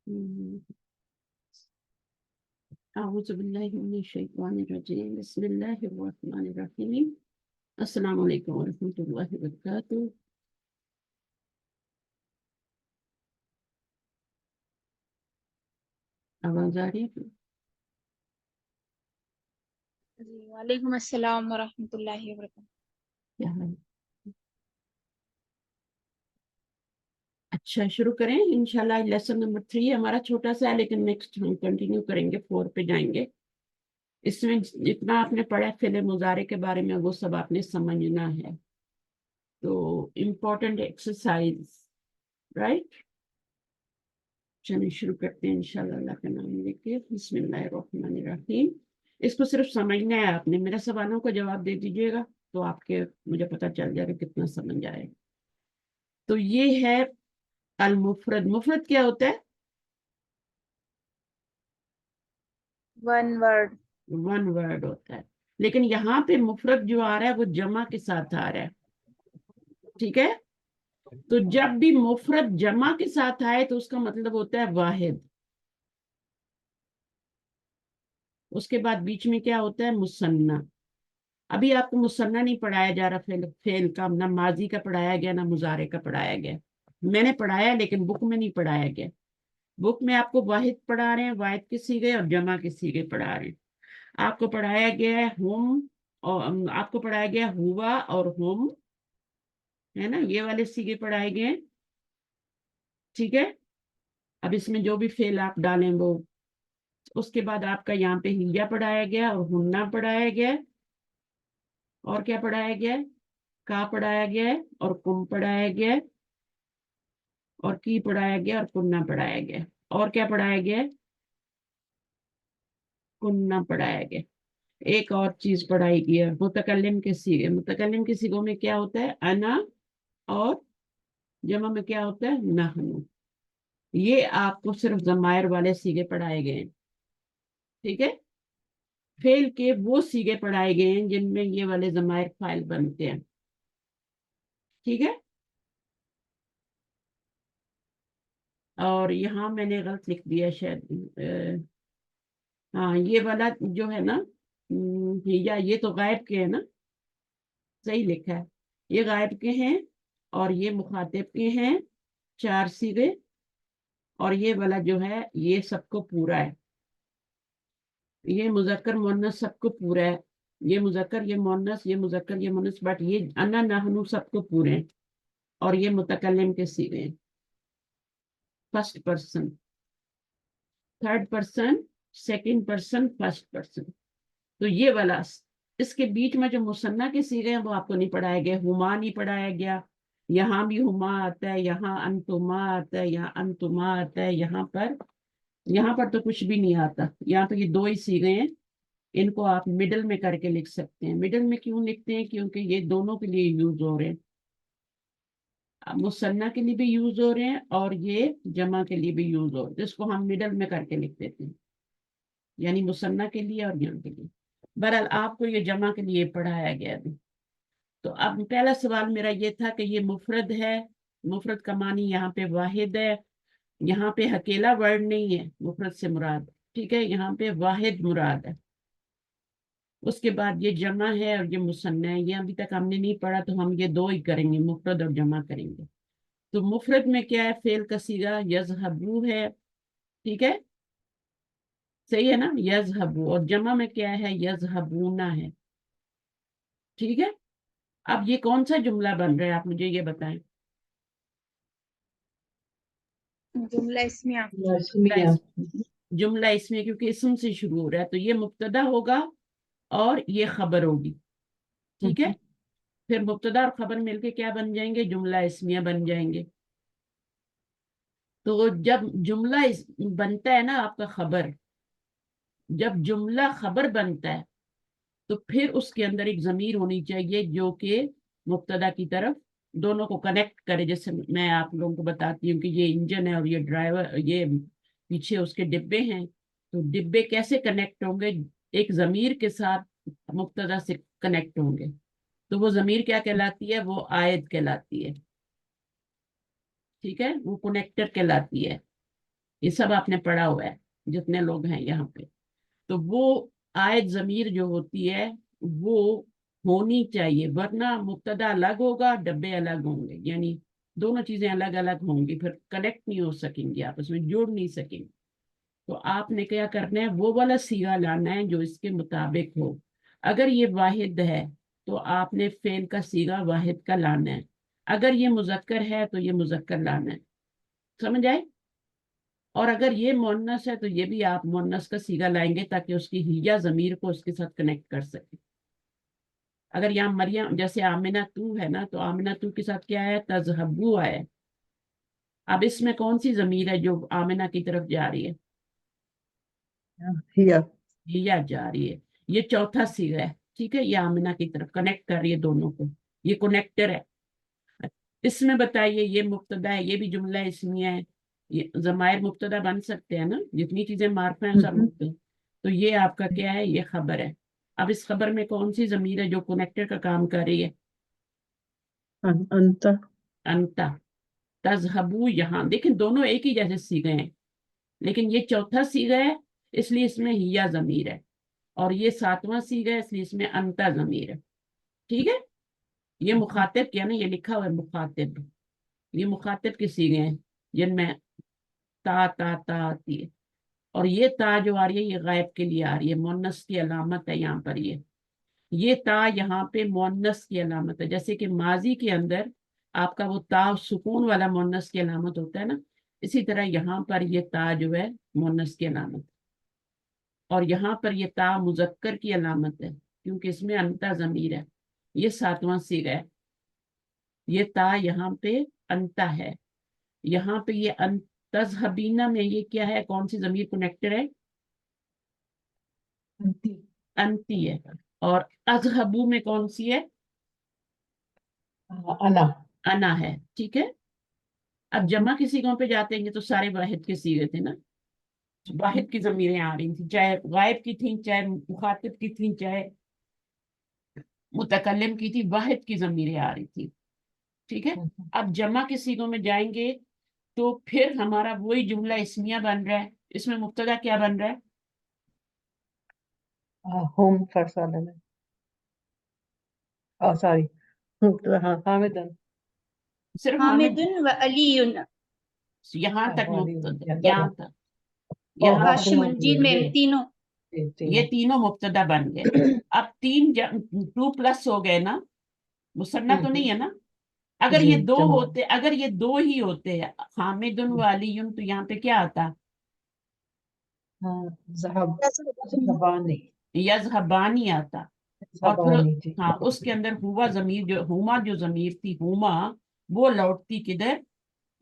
अऊज़ुबिल्लाहिमिनश्शैतानिर्रजीम बिस्मिल्लाहिर्रहमानिर्रहीम अस्सलामु अलैकुम वरहमतुल्लाहि वबरकातुहू। आवाज आ रही है? जी वालेकुम अस्सलाम वरहमतुल्लाहि वबरकातुहू। क्या है? अच्छा, शुरू करें इंशाल्लाह। लेसन नंबर 3 हमारा छोटा सा है, लेकिन नेक्स्ट हम कंटिन्यू करेंगे, 4 पे जाएंगे। इसमें जितना आपने पढ़ा फिल मुजारे के बारे में वो सब आपने समझना है। तो इम्पोर्टेंट एक्सरसाइज, राइट। चलिए शुरू करते हैं इंशाल्लाह अल्लाह का नाम लेके। बिस्मिल्लाहिर्रहमानिर्रहीम। इसको सिर्फ समझना है आपने, मेरे सवालों का जवाब दे दीजिएगा तो आपके मुझे पता चल जाएगा कितना समझ आए। तो ये है अल मुफरद। मुफरद क्या होता है? One word. वन वर्ड होता है, लेकिन यहाँ पे मुफरद जो आ रहा है वो जमा के साथ आ रहा है, ठीक है। तो जब भी मुफरद जमा के साथ आए तो उसका मतलब होता है वाहिद। उसके बाद बीच में क्या होता है? मुसन्ना। अभी आपको मुसन्ना नहीं पढ़ाया जा रहा, फेल फेल का ना माजी का पढ़ाया गया ना मुजारे का पढ़ाया गया। मैंने पढ़ाया लेकिन बुक में नहीं पढ़ाया गया। बुक में आपको वाहिद पढ़ा रहे हैं, वाहिद के सीगे और जमा के सीगे पढ़ा रहे हैं। आपको पढ़ाया गया है हुम, और आपको पढ़ाया गया हुआ और हुम, है ना, ये वाले सीगे पढ़ाए गए हैं, ठीक है। अब इसमें जो भी फेल आप डालें वो, उसके बाद आपका यहाँ पे हिया पढ़ाया गया और हुन्ना पढ़ाया गया, और क्या पढ़ाया गया है? का पढ़ाया गया है और कुम पढ़ाया गया है, और की पढ़ाया गया और कुन्ना पढ़ाया गया, और क्या पढ़ाया गया है? कुन्ना पढ़ाया गया। एक और चीज पढ़ाई गई है, मुतकल्लिम के सीगे। मुतकल्लिम के सीगों में क्या होता है? अना, और जमा में क्या होता है? नहनु। ये आपको सिर्फ जमायर वाले सीगे पढ़ाए गए हैं, ठीक है। फेल के वो सीगे पढ़ाए गए हैं जिनमें ये वाले जमायर फाइल बनते हैं, ठीक है। और यहाँ मैंने गलत लिख दिया शायद। हाँ, ये वाला जो है ना, या ये तो गायब के है ना, सही लिखा है। ये गायब के हैं और ये मुखातिब के हैं, 4 सीगे। और ये वाला जो है ये सबको पूरा है। ये मुजक्कर मुन्नस सबको पूरा है। ये मुजक्कर, ये मुन्नस, ये मुजक्कर, ये मुन्नस, बट ये अन्ना नहनु सबको पूरे हैं। और ये मुतकल्लिम के सीगे हैं। First person, third person, second person, first person. तो ये वाला, इसके बीच में जो मुसन्ना के सीगे हैं वो आपको नहीं पढ़ाया गया। हुमा नहीं पढ़ाया गया। यहाँ भी हुमा आता है, यहाँ अंतुमा आता है, यहाँ अंतुमा आता है, यहाँ पर तो कुछ भी नहीं आता। यहाँ पे ये 2 ही सीगे हैं। इनको आप मिडल में करके लिख सकते हैं। मिडल में क्यों लिखते हैं? क्योंकि ये दोनों के लिए यूज हो रहे हैं। मुसन्ना के लिए भी यूज हो रहे हैं और ये जमा के लिए भी यूज हो रहे हैं, जिसको हम मिडल में करके लिख देते हैं, यानी मुसन्ना के लिए और जमा के लिए। बहरहाल आपको ये जमा के लिए पढ़ाया गया अभी। तो अब पहला सवाल मेरा ये था कि ये मुफरद है। मुफरद का मानी यहाँ पे वाहिद है। यहाँ पे अकेला वर्ड नहीं है मुफरद से मुराद, ठीक है। यहाँ पे वाहिद मुराद है। उसके बाद ये जमा है और ये मुसन्ना है। ये अभी तक हमने नहीं पढ़ा, तो हम ये 2 ही करेंगे, मुफरद और जमा करेंगे। तो मुफरद में क्या है? फेल का सीगा यजहबू है, ठीक है, सही है ना, यजहबू। और जमा में क्या है? यजहबूना है, ठीक है। अब ये कौन सा जुमला बन रहा है, आप मुझे ये बताएं। जुमला इसमिया। जुमला इसमें, क्योंकि इसम से शुरू हो रहा है तो ये मुब्तदा होगा और ये खबर होगी, ठीक है। फिर मुब्तदा और खबर मिलके क्या बन जाएंगे? जुमला इसमिया बन जाएंगे। तो जब जुमला बनता है ना आपका खबर, जब जुमला खबर बनता है तो फिर उसके अंदर एक जमीर होनी चाहिए जो कि मुब्तदा की तरफ दोनों को कनेक्ट करे। जैसे मैं आप लोगों को बताती हूँ कि ये इंजन है और ये ड्राइवर, ये पीछे उसके डिब्बे हैं। तो डिब्बे कैसे कनेक्ट होंगे? एक जमीर के साथ मुब्तदा से कनेक्ट होंगे। तो वो जमीर क्या कहलाती है? वो आयत कहलाती है, ठीक है, वो कनेक्टर कहलाती है। ये सब आपने पढ़ा हुआ है जितने लोग हैं यहाँ पे। तो वो आयत ज़मीर जो होती है वो होनी चाहिए, वरना मुब्तदा अलग होगा, डब्बे अलग होंगे, यानी दोनों चीजें अलग अलग होंगी, फिर कनेक्ट नहीं हो सकेंगी, आपस में जुड़ नहीं सकेंगी। तो आपने क्या करना है, वो वाला सीगा लाना है जो इसके मुताबिक हो। अगर ये वाहिद है तो आपने फेल का सीगा वाहिद का लाना है, अगर ये मुजक्कर है तो ये मुजक्कर लाना है। समझ आए? और अगर ये मुअन्नस है तो ये भी आप मुअन्नस का सीगा लाएंगे ताकि उसकी हिया जमीर को उसके साथ कनेक्ट कर सके। अगर यहाँ मरियम जैसे आमिना तू है ना, तो आमिना तू के साथ क्या है, तजहबू है। अब इसमें कौन सी जमीर है जो आमिना की तरफ जा रही है? हिया। हिया जा रही है। ये चौथा सीगा है, ठीक है, ये आमिना की तरफ कनेक्ट कर रही है दोनों को, ये कनेक्टर है। इसमें बताइए, ये मुब्तदा है, ये भी जुमला इसमिया है, ये जमायर मुब्तदा बन सकते हैं ना, जितनी चीजें मार्फा हैं सब मुब्तदा। तो ये आपका क्या है, ये खबर है। अब इस खबर में कौन सी जमीर है जो कनेक्टर का काम कर रही है? अंत। अंता। तजहबू, यहाँ देखें दोनों एक ही जैसे सीगे हैं, लेकिन ये चौथा सीगा है इसलिए इसमें हिया जमीर है, और ये सातवां सीगा है इसलिए इसमें अंता जमीर है। ठीक है, ये मुखातिब क्या ना, ये लिखा हुआ है मुखातिब, ये मुखातिब के सीगे हैं जिनमें ता ता ता आती है। और ये ता जो आ रही है ये गायब के लिए आ रही है, मुन्नस की अलामत है यहाँ पर। ये ता यहाँ पे मुन्नस की अलामत है, जैसे कि माजी के अंदर आपका वो ता सुकून वाला मुन्नस की अलामत होता है ना, इसी तरह यहाँ पर ये ता जो है मुन्नस की अलामत। और यहाँ पर ये ता मुजक्कर की अलामत है क्योंकि इसमें अंता जमीर है। ये सातवां सीगा है, ये ता यहाँ पे अंता है। यहाँ पे ये तजहबीना में ये क्या है, कौन सी जमीर कनेक्टेड है? अंती। अंती है। और अजहबू में कौन सी है? अना। अना है। ठीक है, अब जमा की सीगों पे जाते हैं तो सारे वाहिद के सीगे थे ना, वाहिद की जमीरें आ रही थी, चाहे गायब की थी, चाहे मुखातिब की थी, चाहे मुतकल्लिम की थी, वाहिद की जमीरें आ रही थी। ठीक है, अब जमा के सीगों में जाएंगे तो फिर हमारा वही जुमला इसमिया बन रहा है। इसमें मुब्तदा क्या बन रहा है? होम फरसालन। सॉरी, हाँ हामिदन। सिर्फ हामिद, हामिदुन व अलीयुन। यहाँ तक वाली मुब्तदा, या यहाँ दोनों। तक, यहाँ तक काशिमुल जीन में तीनों। ये तीनों मुब्तदा बन गए। अब तीन टू प्लस हो गए ना, मुसन्ना तो नहीं है ना। अगर जी ये दो जमा। होते, अगर ये दो ही होते हामिदुन वालियुन, तो यहाँ पे क्या आता? हाँ जबानी। यजहबानी आता। और फिर जबानी जी। हाँ, उसके अंदर हुआ जमीर जो हुमा जो जमीर थी हुमा, वो लौटती किधर?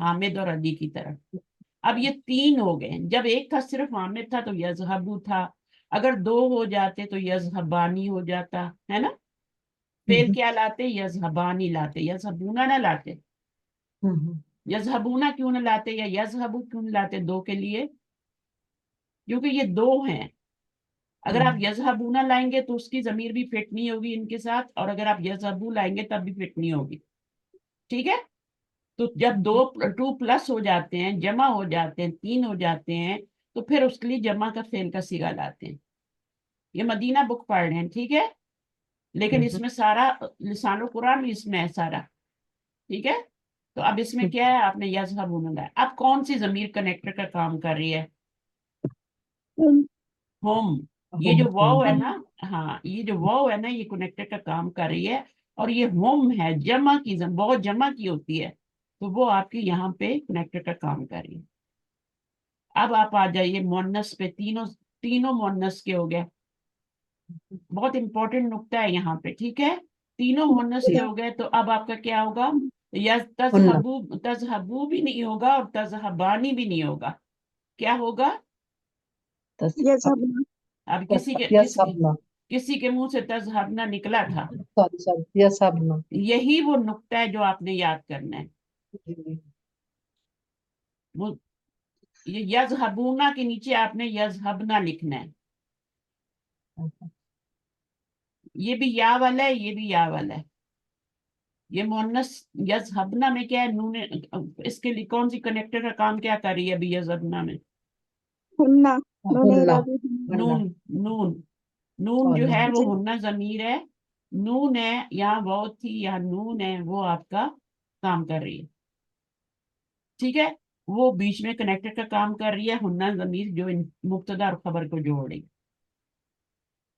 हामिद और अली की तरफ। अब ये तीन हो गए, जब एक था सिर्फ हामिद था तो यजहबू था, अगर दो हो जाते तो यजहबानी हो जाता है ना। फेल क्या लाते? यजहबानी लाते, यजहबूना ना लाते। यजहबूना क्यों ना लाते या यजहबू क्यों ना लाते दो के लिए? क्योंकि ये दो हैं। अगर आप यजहबूना लाएंगे तो उसकी जमीर भी फिट नहीं होगी इनके साथ, और अगर आप यजहबू लाएंगे तब भी फिट नहीं होगी। ठीक है, तो जब दो टू प्लस हो जाते हैं, जमा हो जाते हैं, तीन हो जाते हैं, तो फिर उसके लिए जमा का फेल का सिगा लाते हैं। ये मदीना बुक पढ़ रहे हैं, ठीक है, लेकिन इसमें सारा लिसानुल कुरान भी इसमें है सारा। ठीक है, तो अब इसमें क्या है, आपने यजहबूना लाया, अब कौन सी जमीर कनेक्टर का काम कर रही है? होम। ये जो वाव है ना, हाँ, ये जो वाव है ना, ये कनेक्टर का काम कर रही है। और ये होम है, जमा की बहुत जमा की होती है, तो वो आपकी यहाँ पे कनेक्टर का काम कर रही है। अब आप आ जाइए मोनस पे, तीनों तीनों मोनस के हो गए। बहुत इंपॉर्टेंट नुक्ता है यहाँ पे, ठीक है, तीनों मोनस के हो गए, तो अब आपका क्या होगा? या तजहबू, तजहबू भी नहीं होगा और तजहबानी भी नहीं होगा, क्या होगा? अब किसी के मुंह से तजहबना निकला था, सॉरी यसाबना। यही वो नुक्ता है जो आपने याद करना है। वो ये यजहबूना के नीचे आपने यजहबना लिखना है। ये भी या वाला है, ये भी या वाला है, ये मुअन्नस यज़हबना में क्या है, नून, इसके लिए कौन सी कनेक्टर का काम क्या कर रही है अभी यज़हबना में? हुन्ना नून हुन्ना इरादी नून, नून, नून जो है वो जी। हुन्ना ज़मीर है, नून है यहाँ वाव थी, यहाँ नून है, वो आपका काम कर रही है, ठीक है। वो बीच में कनेक्टर का काम कर रही है, हुन्ना ज़मीर जो मुब्तदा और खबर को जोड़ रही,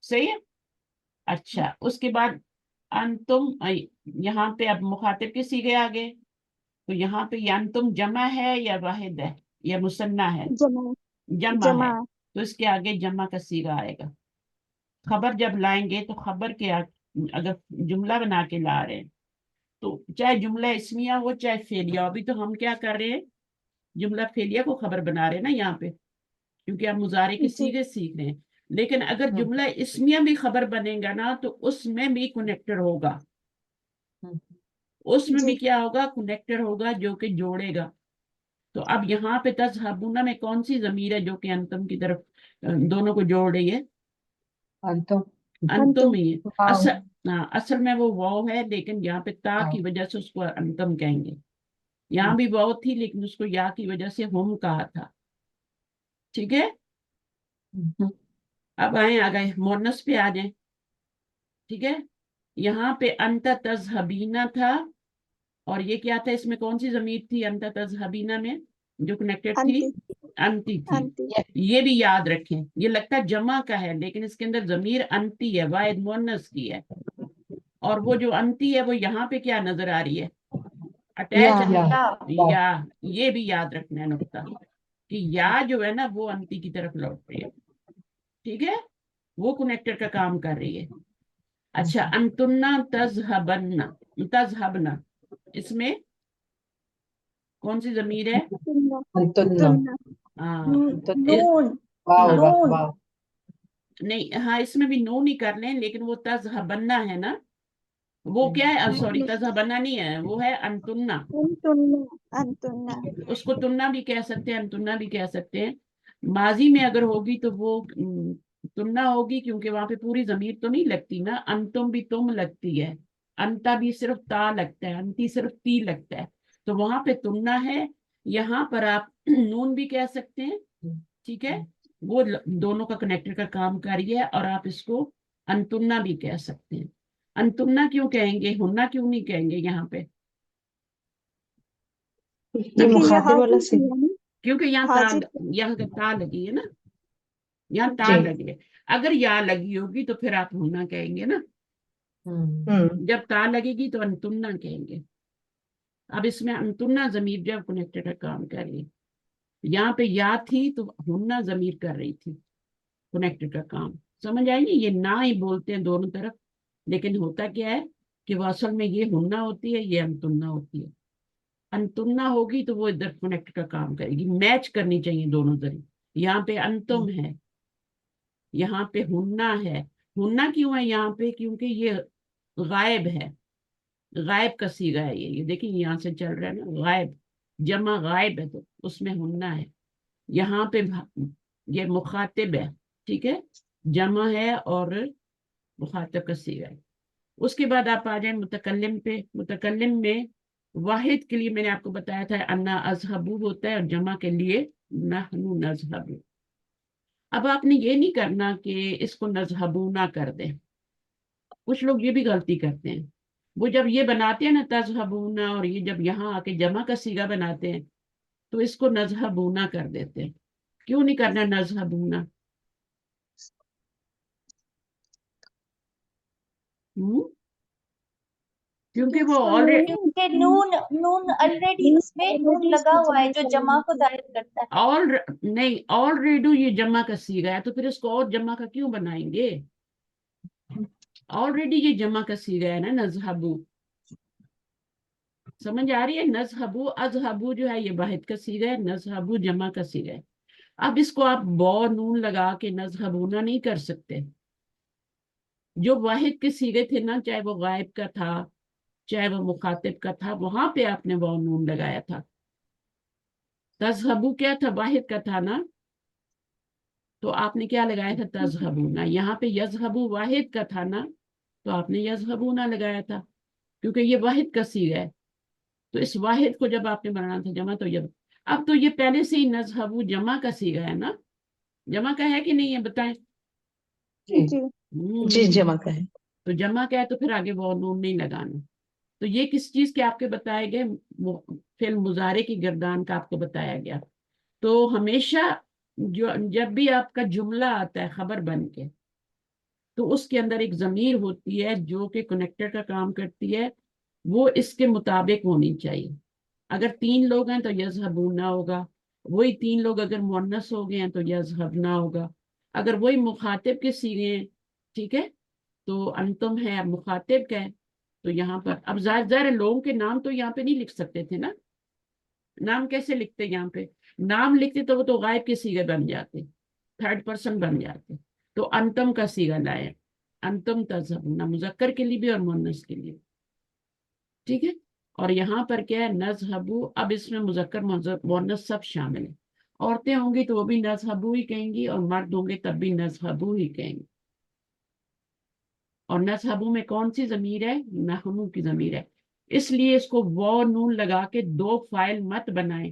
सही है। अच्छा, उसके बाद अंतुम, यहाँ पे अब मुखातिब के सीगे आ गए, तो यहाँ पे ये अंतुम जमा है या वाहिद है या मुसन्ना है? जमा जमा जमा है, तो इसके आगे जमा का सीगा आएगा। खबर जब लाएंगे तो खबर के अगर जुमला बना के ला रहे हैं तो चाहे जुमला इस्मिया हो चाहे फेलिया हो, अभी तो हम क्या कर रहे हैं, जुमला फेलिया को खबर बना रहे हैं ना यहाँ पे, क्योंकि आप मुजारे के जी सीगे सीख रहे हैं। लेकिन अगर हम्म, जुमला इस्मिया भी खबर बनेगा ना तो उसमें भी कनेक्टर होगा, उसमें भी जी क्या होगा, कनेक्टर होगा जो कि जोड़ेगा। तो अब यहाँ पे तज़हबूना में कौन सी जमीर है जो कि अंतम की तरफ दोनों को जोड़ रही है? अंतुम अंतुम अंतुम ही है। वाव असल, हाँ, असल में वो वाव है, लेकिन यहाँ पे ता वाव की वजह से उसको अंतम कहेंगे। यहाँ भी वाव थी लेकिन उसको या की वजह से हम कहा था, ठीक है। हम्म, अब आ गए मुअन्नस पे आ जाए, ठीक है। यहाँ पे अंत तज़हबीना था, और ये क्या था, इसमें कौन सी जमीर थी अंत तज़हबीना में जो कनेक्टेड थी? अंति अंती थी। अंति ये भी याद रखें, ये लगता है जमा का है लेकिन इसके अंदर जमीर अंती है, वाहिद मुअन्नस की है। और वो जो अंती है वो यहाँ पे क्या नजर आ रही है, अटैच या वाव या, ये भी याद रखना है नुक्ता, कि या जो है ना वो अंती की तरफ लौट रही है, ठीक है, वो कनेक्टर का काम कर रही है। अच्छा, अंतुन्ना तज़हबन्ना, तज़हबना, इसमें कौन सी जमीर है? तुन्ना अंतुन्ना तुन्ना हाँ, नून वाव नून वाव नहीं, हाँ, इसमें भी नून ही कर लें, लेकिन वो तज़हबन्ना है ना, वो क्या है, सॉरी, तज़हबन्ना नहीं है, वो है अंतुन्ना। अंतुन्ना अंतुन्ना उसको तुन्ना भी कह सकते हैं, अंतुन्ना भी कह सकते हैं। माजी में अगर होगी तो वो तुन्ना होगी, क्योंकि वहां पे पूरी जमीर तो नहीं लगती ना, अंतुम भी तुम लगती है, अंता भी सिर्फ ता लगता है, अंती सिर्फ ती लगता है, तो वहां पे तुन्ना है। यहाँ पर आप नून भी कह सकते हैं, ठीक है, वो दोनों का कनेक्टर का काम कर रही है, और आप इसको अंतुन्ना भी कह सकते हैं। अंतुन्ना क्यों कहेंगे, हुन्ना क्यों नहीं कहेंगे यहाँ पे? ये क्योंकि ये मुखातिब वाला हाजिर से है ना क्योंकि यहाँ हाजिर यहाँ ता लगी है ना, यहाँ ता जी लगी है। अगर या लगी होगी तो फिर आप हुन्ना कहेंगे ना, जब ता लगेगी तो अंतुन्ना कहेंगे। अब इसमें अंतुन्ना जमीर जब कनेक्टेड का काम कर रही है, यहाँ पे या थी तो हुन्ना जमीर कर रही थी कनेक्टेड का काम, समझ आएगी। ये ना ही बोलते हैं दोनों तरफ, लेकिन होता क्या है कि वो असल में ये हुन्ना होती है, ये अंतुन्ना होती है। अंतुन्ना होगी तो वो इधर कनेक्ट का काम करेगी, मैच करनी चाहिए दोनों तरफ। यहाँ पे अंतुम है, यहाँ पे हुन्ना है। हुन्ना क्यों है यहाँ पे, क्योंकि ये गायब है, गायब का सीगा है ये देखिए यहाँ से चल रहा है ना, गायब, जमा गायब है तो उसमें हुन्ना है। यहाँ पे ये मुखातिब है, ठीक है, जमा है और मुखातिब का सीगा है। उसके बाद आप आ जाए मुतकल्लिम पे। मुतकल्लिम में वाहिद के लिए मैंने आपको बताया था अन्ना अजहबू होता है, और जमा के लिए नहनु नजहबू। अब आपने ये नहीं करना कि इसको नजहबू ना कर दें, कुछ लोग ये भी गलती करते हैं, वो जब ये बनाते हैं ना तजहबूना, और ये जब यहाँ आके जमा का सीगा बनाते हैं तो इसको नजहबूना कर देते हैं। क्यों नहीं करना नजहबूना? क्योंकि वो इसको ऑलरेडी, नून क्योंकि नून नून ऑलरेडी उसमें नून लगा हुआ है जो जमा को जाहिर करता है। ऑल नहीं, ऑलरेडी ये जमा का सीगा है, तो फिर इसको और जमा का क्यों बनाएंगे? ऑलरेडी ये जमा का सीगा है ना, नजहबू, समझ आ रही है? नजहबू अजहबू जो है ये वाहिद का सीगा है, नजहबू जमा का सीगा है। अब इसको आप बौ नून लगा के नजहबूना नहीं कर सकते। जो वाहिद के सीगे थे ना, चाहे वो गायब का था चाहे वो मुखातिब का था, वहां पे आपने बौ नून लगाया था। तजहबू क्या था, वाहिद का था ना, तो आपने क्या लगाया था, तजहबूना। यहाँ पे यजहबू वाहिद का था ना, तो आपने यजहबूना लगाया था, کیونکہ یہ واحد کا صیغہ ہے. تو اس واحد کو جب آپ نے بنانا تھا جمع تو اب تو یہ پہلے سے ہی نذهب جمع کا صیغہ ہے نا, جمع کا ہے کہ نہیں ہے بتائیں. جی جی جی جمع کا ہے. تو جمع کا ہے تو پھر آگے وہ نون نہیں لگانا. تو یہ کس چیز کے آپ کے بتائے گئے, فعل مضارع کی گردان کا آپ کو بتایا گیا. تو ہمیشہ جب بھی آپ کا جملہ آتا ہے خبر بن کے, تو اس کے اندر ایک ضمیر ہوتی ہے جو کہ کنیکٹر کا کام کرتی ہے, وہ اس کے مطابق ہونی چاہیے. اگر 3 لوگ ہیں تو یذهبون ہوگا, وہی 3 لوگ اگر مؤنث ہو گئے ہیں تو یذهبن ہوگا. اگر وہی مخاطب کے صیغے ہیں, ٹھیک ہے, تو انتم ہے مخاطب کا ہے, تو یہاں پر اب ظاہر لوگوں کے نام تو یہاں پہ نہیں لکھ سکتے تھے نا. نام کیسے لکھتے یہاں پہ, نام لکھتے تو وہ تو غائب کے صیغے بن جاتے, 3rd پرسن بن جاتے. تو انتم کا صیغہ لائے, انتم تذهبون, مذکر کے لیے بھی اور مؤنث کے لیے, ٹھیک ہے. اور یہاں پر کیا ہے نذهب, اب اس میں مذکر مؤنث سب شامل ہیں. عورتیں ہوں گی تو وہ بھی نذهب ہی کہیں گی, اور مرد ہوں گے تب بھی نذهب ہی کہیں گے. اور نذهب میں کون سی ضمیر ہے, نحن کی ضمیر ہے. اس لیے اس کو واو نون لگا کے 2 فاعل مت بنائیں.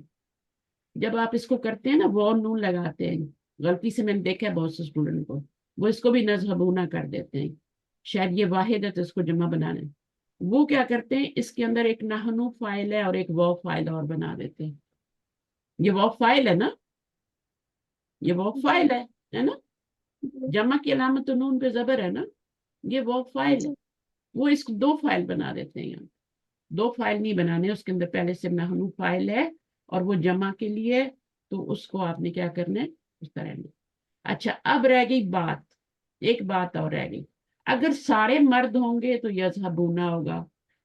جب آپ اس کو کرتے ہیں نا واو نون لگاتے ہیں, غلطی سے میں نے دیکھا ہے بہت سے اسٹوڈنٹ کو, وہ اس کو بھی نذهبون کر دیتے ہیں. شاید یہ واحد ہے تو اس کو جمع بنانا ہے. وہ کیا کرتے ہیں, اس کے اندر ایک نحن فاعل ہے اور ایک واو فاعل اور بنا دیتے ہیں. یہ واو فاعل ہے نا, یہ واو فاعل ہے نا, جمع کی علامت تو نون پہ زبر ہے نا, یہ واو فاعل ہے. وہ اس کو 2 فاعل بنا دیتے ہیں. یہاں 2 فاعل نہیں بنانے, اس کے اندر پہلے سے نحن فاعل ہے اور وہ جمع کے لیے, تو اس کو آپ نے کیا کرنا ہے اس طرح میں. اچھا اب رہ گئی بات, ایک بات اور رہ گئی. اگر سارے مرد ہوں گے تو یذهبون ہوگا,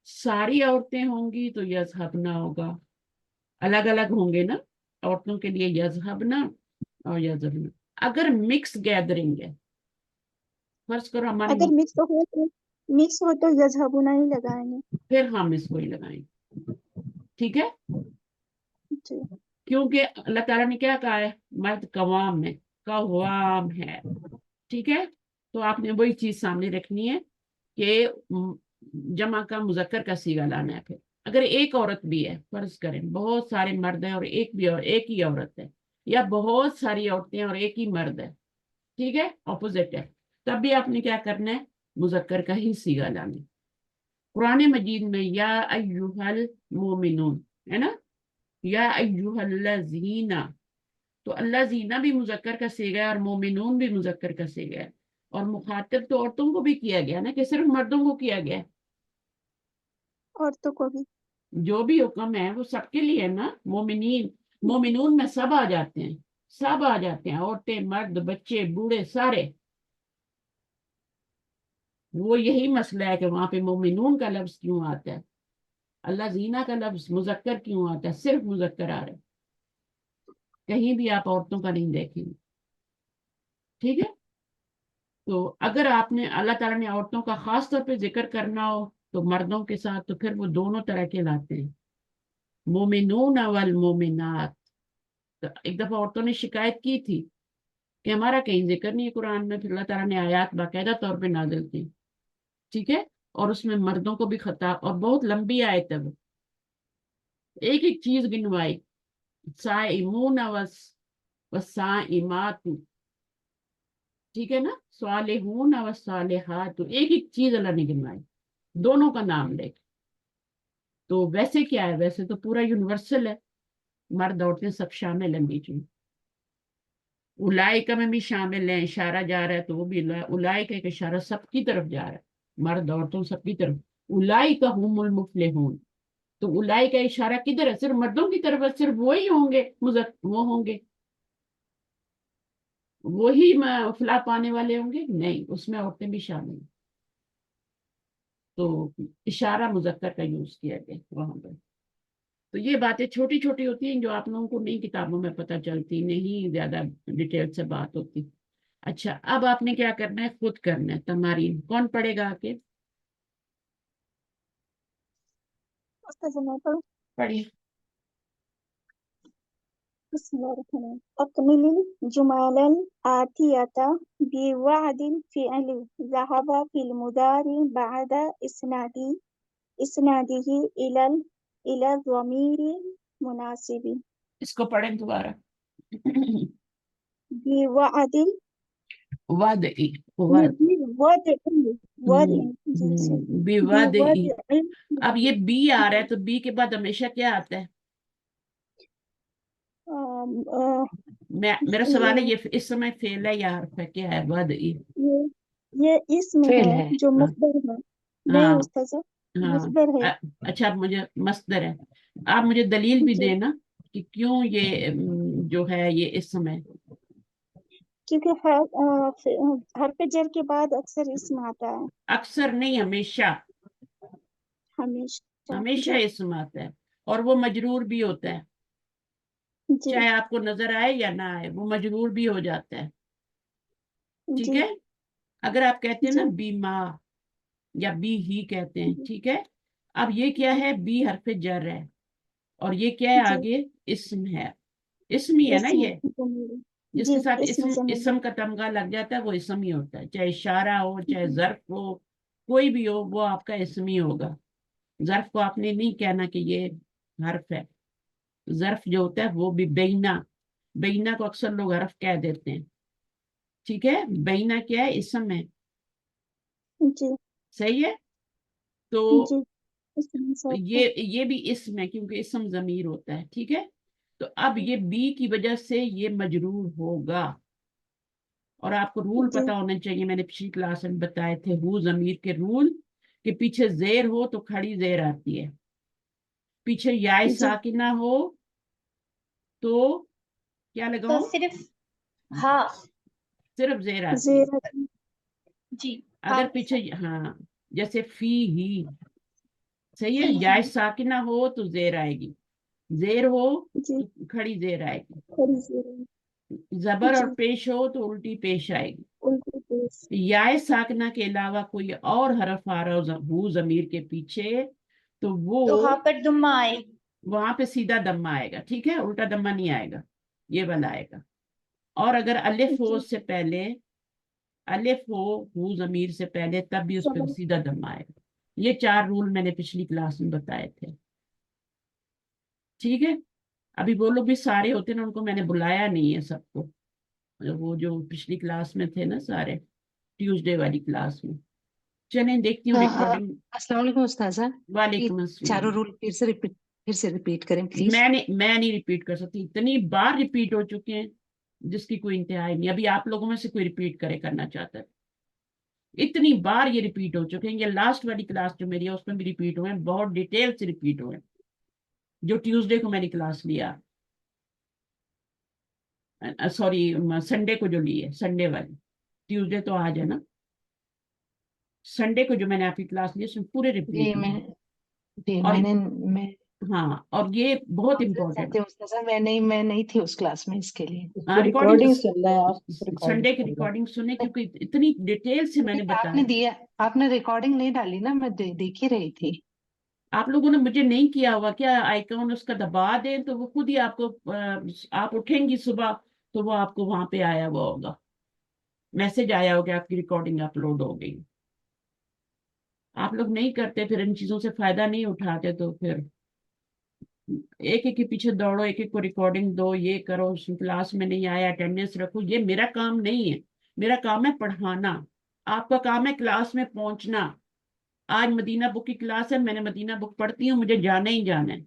ساری عورتیں ہوں گی تو یذهبن ہوگا. الگ الگ ہوں گے نا, عورتوں کے لیے یذهبن اور یذهبن. اگر مکس گیدرنگ ہے, فرض کرو ہماری, اگر مکس ہو تو یذهبون ہی لگائیں گے. پھر ہم اس کو ہی لگائیں, ٹھیک ہے. جی کیونکہ اللہ تعالیٰ نے کیا کہا ہے, مرد قوام ہے, قوام ہے, ٹھیک ہے. تو آپ نے وہی چیز سامنے رکھنی ہے کہ جمع کا مذکر کا صیغہ لانا ہے. پھر اگر ایک عورت بھی ہے, فرض کریں بہت سارے مرد ہیں اور ایک ہی عورت ہے, یا بہت ساری عورتیں اور ایک ہی مرد ہے, ٹھیک ہے, اپوزٹ ہے, تب بھی آپ نے کیا کرنا ہے, مذکر کا ہی صیغہ لانا ہے. قرآن مجید میں یا ایھا المؤمنون ہے نا, یا ایھا الذین, تو الذین بھی مذکر کا صیغہ ہے اور مومنون بھی مذکر کا صیغہ ہے. اور مخاطب تو عورتوں کو بھی کیا گیا نا, کہ صرف مردوں کو کیا گیا؟ عورتوں کو بھی. جو بھی حکم ہے وہ سب کے لیے ہے نا. مومنون میں سب آ جاتے ہیں, سب آ جاتے ہیں, عورتیں مرد بچے بوڑھے سارے. وہ یہی مسئلہ ہے کہ وہاں پہ مومنون کا لفظ کیوں آتا ہے, اللہ زینہ کا لفظ مذکر کیوں آتا ہے, صرف مذکر آ رہا ہے, کہیں بھی آپ عورتوں کا نہیں دیکھیں گے, ٹھیک ہے. تو اگر آپ نے, اللہ تعالیٰ نے عورتوں کا خاص طور پہ ذکر کرنا ہو تو مردوں کے ساتھ, تو پھر وہ دونوں طرح کے لاتے ہیں, مومنون والمومنات. تو ایک دفعہ عورتوں نے شکایت کی تھی کہ ہمارا کہیں ذکر نہیں ہے قرآن میں, پھر اللہ تعالیٰ نے آیات باقاعدہ طور پہ نازل کی, ٹھیک ہے, اور اس میں مردوں کو بھی خطاب, اور بہت لمبی آیت ہے وہ, ایک ایک چیز گنوائی, صائمون والصائمات, ٹھیک ہے نا, صالحون والصالحات, ایک ایک چیز اللہ نے گنوائی, دونوں کا نام لے کے. تو ویسے کیا ہے, ویسے تو پورا یونیورسل ہے, مرد عورتیں سب شامل ہیں بیچ میں. اولائکہ میں بھی شامل ہیں, اشارہ جا رہا ہے تو وہ بھی اولائکہ ایک اشارہ سب کی طرف جا رہا ہے, مرد عورتوں سب کی طرف. اولائکہ هم المفلحون, تو اولائکہ اشارہ کدھر ہے, صرف مردوں کی طرف ہے, صرف وہی ہوں گے, وہ ہوں گے, وہی فلاح پانے والے ہوں گے, نہیں, اس میں عورتیں بھی شامل ہیں. تو اشارہ مذکر کا یوز کیا گیا وہاں پر. تو یہ باتیں چھوٹی چھوٹی ہوتی ہیں جو آپ لوگوں کو نہیں کتابوں میں پتہ چلتی, نہیں زیادہ ڈیٹیل سے بات ہوتی. اچھا اب آپ نے کیا کرنا ہے, خود کرنا ہے تمارین. کون پڑھے گا آ کے, استاذہ میں پڑھوں؟ پڑھیے. بسم اللہ الرحمن الرحیم. اکمل الجمل الآتیۃ بوعد الفعل ذهب في المضارع بعد إسناد इस्नादिही इला ज़मीरी मुनासिबी इसको पढ़ें दोबारा। बिवअदिल वदई नहीं वद बिवअदिल जी सर बिवदई। बिवअदिल अब ये बी आ रहा है तो बी के बाद हमेशा क्या आता है? मेरा सवाल है, ये इस समय फेल है या हर्फ है, क्या है? वदई। ये इसम फेल है है। जो हाँ मस्दर है। नहीं हाँ उस्ताद हाँ। मस्दर है। अच्छा, मुझे मस्दर है। आप मुझे दलील भी जी देना कि क्यों ये जो है ये इस समय। क्योंकि हर्फ जर के बाद अक्सर इसम आता है अक्सर नहीं, हमेशा। हमेशा। हमेशा जी इसम आता है, और वो मजरूर भी होता है। जी चाहे आपको नजर आए या ना आए, वो मजरूर भी हो जाता है। ठीक जी है। अगर आप कहते हैं ना जी बीमा, या बी ही कहते हैं, जी ठीक है। अब ये क्या है? बी हरफ जर है, और ये क्या है जी आगे? इसम है। इसम ही है ना इसम ये। ज़मीर जी जिसके साथ इसम इसम ज़मीर इसम का तमगा लग जाता है वो इसम ही होता है। चाहे इशारा हो, चाहे ज़र्फ हो, कोई भी हो, वो आपका इसम ही होगा। ज़र्फ को आपने नहीं कहना कि ये हर्फ है। ज़र्फ जो होता है वो भी बेइना। बेइना को अक्सर लोग हर्फ कह देते हैं। ठीक है। बेइना क्या है? इसम है। जी सही है। तो जी इसम साथ ये भी इसम है, क्योंकि इसम ज़मीर होता है। ठीक है। तो अब ये बी की वजह से ये मजरूर होगा। और आपको रूल जी पता होना चाहिए, मैंने पिछली क्लास में बताए थे हु जमीर के रूल, कि पीछे जेर हो तो खड़ी जेर आती है, पीछे याय जी साकिना हो तो क्या तो लगाऊं? सिर्फ हाँ सिर्फ जेर आती है। ज़ेर जी हाँ अगर के पीछे, साथ हाँ, जैसे फी ही, सही है, ही याय साकिना हो तो जेर आएगी, जेर हो जी तो खड़ी जेर आएगी, खड़ी ज़ेर जबर और जी पेश हो तो उल्टी पेश आएगी। उल्टी पेश याय साकना के अलावा कोई और हरफ आ रहा हो जमीर के पीछे, तो वो तो वहां पर दुम्मा आएगी। वहां पे सीधा दम्मा आएगा। ठीक है, उल्टा दम्मा नहीं आएगा, ये वाला आएगा। और अगर अलिफ हो जी उससे पहले, अलिफ हो जमीर से पहले, तब भी उस पर समझ सीधा दम्मा आएगा। ये 4 रूल मैंने पिछली क्लास में बताए थे। ठीक है। अभी वो लोग भी सारे होते ना, उनको मैंने बुलाया नहीं है सबको, वो जो पिछली क्लास में थे ना सारे, ट्यूसडे वाली क्लास में। चलें देखती हूँ हाँ हाँ। रिकॉर्डिंग। अस्सलाम वालेकुम उस्ताजा। ये वालेकुम अस्सलाम। चारों रूल फिर से रिपीट करें प्लीज। मैं नहीं रिपीट कर सकती, इतनी बार रिपीट हो चुके हैं जिसकी कोई इंतहा ही नहीं। अभी आप लोगों में से कोई रिपीट करे करना चाहता है? इतनी बार ये रिपीट हो चुके हैं। ये लास्ट वाली क्लास जो मेरी है उसमें भी रिपीट हुए हैं, बहुत डिटेल से रिपीट हुए हैं, जो ट्यूसडे को मैंने क्लास लिया, सॉरी संडे को जो ली है, संडे वाली। ट्यूसडे तो आज है ना, संडे को जो मैंने आपकी क्लास ली उसमें पूरे जी रिपीट हुए हैं। और मैं हाँ, और ये बहुत माजरत इंपॉर्टेंट। चाहती हूँ उस्ताजा, मैं नहीं थी उस क्लास में, इसके लिए। हाँ, रिकॉर्डिंग रिकॉर्डिंग सुन रहे हैं आप? रिकॉर्डिंग संडे की सुन रहे हैं। रिकॉर्डिंग सुने, क्योंकि इतनी डिटेल से मैंने क्योंकि बताया। आपने रिकॉर्डिंग नहीं डाली ना, मैं देख ही रही थी। आप लोगों ने मुझे नहीं किया हुआ क्या? आइकॉन उसका दबा दें तो वो खुद ही आपको आप उठेंगी सुबह तो वो आपको वहां पे आया हुआ होगा, मैसेज आया होगा आपकी रिकॉर्डिंग अपलोड हो गई। आप लोग नहीं करते, फिर इन चीजों से फायदा नहीं उठाते, तो फिर एक एक के पीछे दौड़ो, एक एक को रिकॉर्डिंग दो, ये करो, क्लास में नहीं आया अटेंडेंस रखो। ये मेरा काम नहीं है। मेरा काम है पढ़ाना, आपका काम है क्लास में पहुंचना। आज मदीना बुक की क्लास है, मैंने मदीना बुक पढ़ती हूँ, मुझे जाना ही जाना है,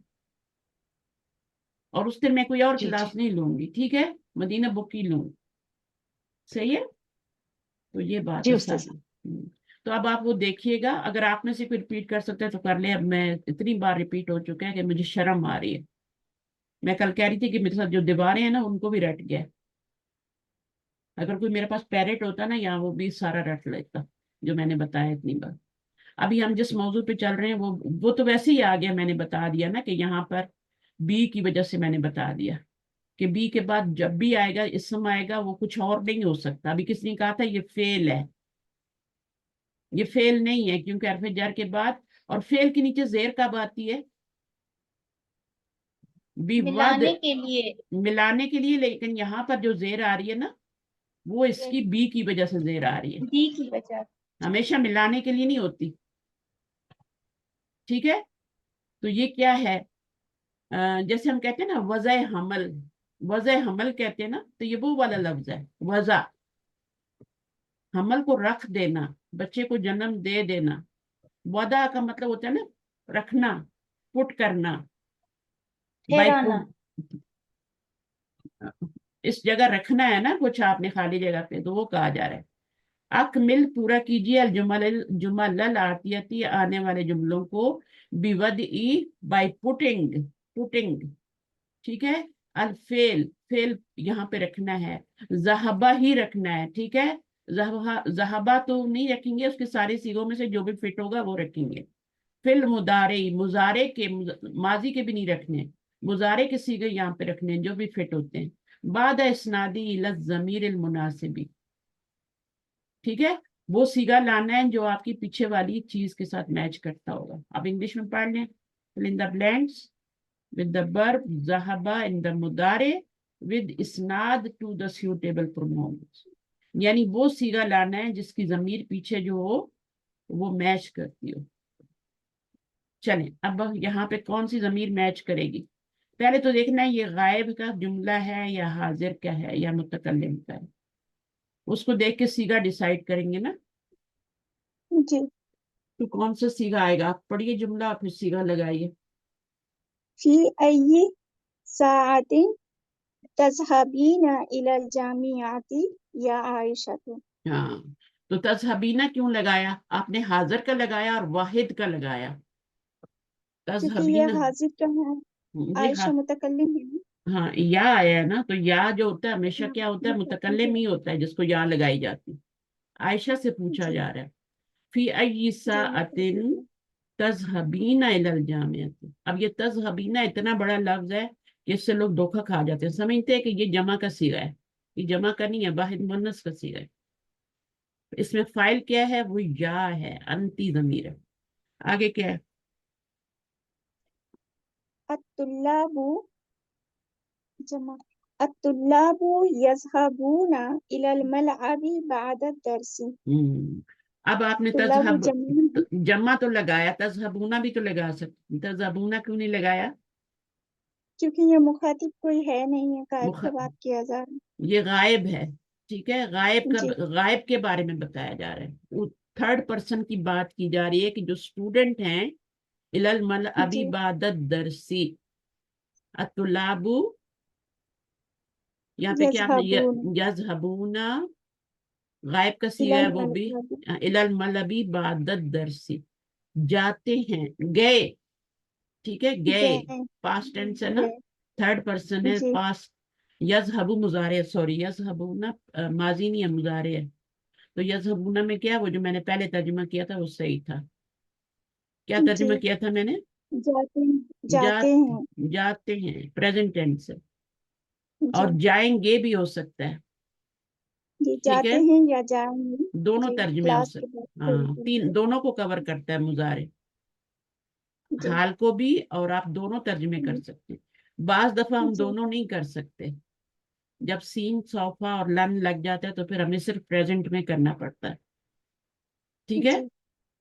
और उस दिन मैं कोई और जी जी क्लास नहीं लूंगी। ठीक है, मदीना बुक ही लूंगी। सही है। तो ये बात जी है उस्ताजा। सारी। तो अब आप वो देखिएगा, अगर आप में से कोई रिपीट कर सकते हैं तो कर ले। अब मैं इतनी बार रिपीट हो चुका है कि मुझे शर्म आ रही है। मैं कल कह रही थी कि मेरे साथ जो दीवारें हैं ना उनको भी रट गया। अगर कोई मेरे पास पैरेट होता ना, या वो भी सारा रट लेता जो मैंने बताया इतनी बार। अभी हम जिस मौजू पे चल रहे हैं वो तो वैसे ही आ गया, मैंने बता दिया ना कि यहाँ पर बी की वजह से मैंने बता दिया कि बी के बाद जब भी आएगा, इसम आएगा, वो कुछ और नहीं हो सकता। अभी किसी ने कहा था ये फेल है, ये फेल नहीं है, क्योंकि हरफ जर के बाद, और फेल के नीचे जेर कब आती है? विवद, मिलाने के लिए मिलाने के लिए। लेकिन यहाँ पर जो जेर आ रही है ना, वो इसकी बी की वजह से जेर आ रही है, दी की वजह। हमेशा मिलाने के लिए नहीं होती। ٹھیک ہے. تو یہ کیا ہے؟ جیسے ہم کہتے ہیں نا وضع حمل، وضع حمل کہتے ہیں نا، تو یہ وہ والا لفظ ہے. وضع، حمل کو رکھ دینا، بچے کو جنم دے دینا. وضع کا مطلب ہوتا ہے نا رکھنا، پٹ کرنا. بائی ٹھہرانا. اس جگہ رکھنا ہے نا کچھ آپ نے خالی جگہ پہ، تو وہ کہا جا رہا ہے. اکمل پورا کیجیے الجمل الآتیتی آنے والے جملوں کو بوضعی بائی پٹنگ، پٹنگ. ٹھیک ہے. الفیل، فیل یہاں پہ رکھنا ہے. ذہبہ ہی رکھنا ہے. ٹھیک ہے. ذہبہ تو نہیں رکھیں گے، اس کے سارے سیغوں میں سے جو بھی فٹ ہوگا وہ رکھیں گے. فل مضارع، مضارع کے، ماضی کے بھی نہیں رکھنے، مضارع کے سیغے یہاں پہ رکھنے جو بھی فٹ ہوتے ہیں. بعد اسنادی الی الضمیر المناسبی. ٹھیک ہے. وہ سیگا لانا ہے جو آپ کی پیچھے والی چیز کے ساتھ میچ کرتا ہوگا. آپ انگلش میں پڑھ لیں. fill in the blanks with the verb ذهب in the مضارع with اسناد to the suitable pronouns. یعنی وہ سیگا لانا ہے جس کی ضمیر پیچھے جو ہو وہ میچ کرتی ہو. چلیں اب یہاں پہ کون سی ضمیر میچ کرے گی؟ پہلے تو دیکھنا ہے یہ غائب کا جملہ ہے یا حاضر کا ہے یا متکلم کا ہے. اس کو دیکھ کے سیگا ڈیسائیڈ کریں گے نا. جی. تو کون سا سیگا آئے گا؟ آپ پڑھیے جملہ اور پھر سیگا لگائیے. فی ای ساعت تذهبین الی الجامعۃ یا عائشہ. ہاں تو تذہبینہ کیوں لگایا آپ نے؟ حاضر کا لگایا اور واحد کا لگایا. کیونکہ یہ تذہبینہ حاضر کا ہے، یہ عائشہ متکلم ہے. ہاں یا آیا ہے نا، تو یا جو ہوتا ہے ہمیشہ کیا ہوتا ہے؟ متکلم ہی ہوتا ہے جس کو یا لگائی جاتی. عائشہ سے پوچھا جی جا رہا ہے فی ای ساعت تذہبین الی الجامعۃ. اب یہ تذہبین اتنا بڑا لفظ ہے کہ اس سے لوگ دھوکا کھا جاتے ہیں، سمجھتے ہیں کہ یہ جمع کا صیغہ ہے. یہ جمع کا نہیں ہے، واحد مؤنث کا صیغہ ہے. اس میں فائل کیا ہے؟ وہ یا ہے، انتی ضمیر ہے. آگے کیا ہے؟ الطلاب جمع الطلاب یذهبون الی الملعب بعد الدرس. اب آپ نے طلاب تذہب جمع جمع تو لگایا، تذہبونہ بھی تو لگا سکتے. تذہبونہ کیوں نہیں لگایا؟ کیونکہ یہ مخاطب کوئی ہے نہیں ہے، غائب مخ... سے بات کیا جا رہا یہ غائب ہے. ٹھیک ہے. غائب ہے. کا، جی غائب کے بارے میں بتایا جا رہا ہے. تھرڈ پرسن کی بات کی جا رہی ہے کہ جو اسٹوڈنٹ ہیں الی الملعب جی بعد الدرس. الطلاب یہاں پہ کیا یذهبون یذهبون غائب کا الی صیغہ ہے وہ بھی الملعب. الی الملعب بعد الدرس. جاتے ہیں، گئے. ٹھیک ہے. گئے گئے پاسٹ ٹینس ہے نا، گئے. تھرڈ پرسن ہے. جی پاسٹ. یذهب مضارع، سوری یذهبون ماضی نہیں ہے مضارع ہے. تو یذهبون میں کیا، وہ جو میں نے پہلے ترجمہ کیا تھا وہ صحیح تھا. کیا جی ترجمہ کیا تھا میں نے؟ جاتے ہیں. جاتے ہیں پریزنٹ ٹینس ہے. جی اور جائیں گے بھی ہو سکتا ہے. جی ٹھیک ہے. جاتے ہیں یا جائیں گے. دونوں جی ترجمے ہو کلاس کے سکتے. بعد ہاں تین، دونوں کو کور کرتا ہے مضارع. جی حال کو بھی، اور آپ دونوں ترجمے کر سکتے. بعض دفعہ ہم جی دونوں نہیں کر سکتے. جب سین، سوفا اور لن لگ جاتا ہے تو پھر ہمیں صرف پریزنٹ میں کرنا پڑتا ہے. ٹھیک ہے. جی جی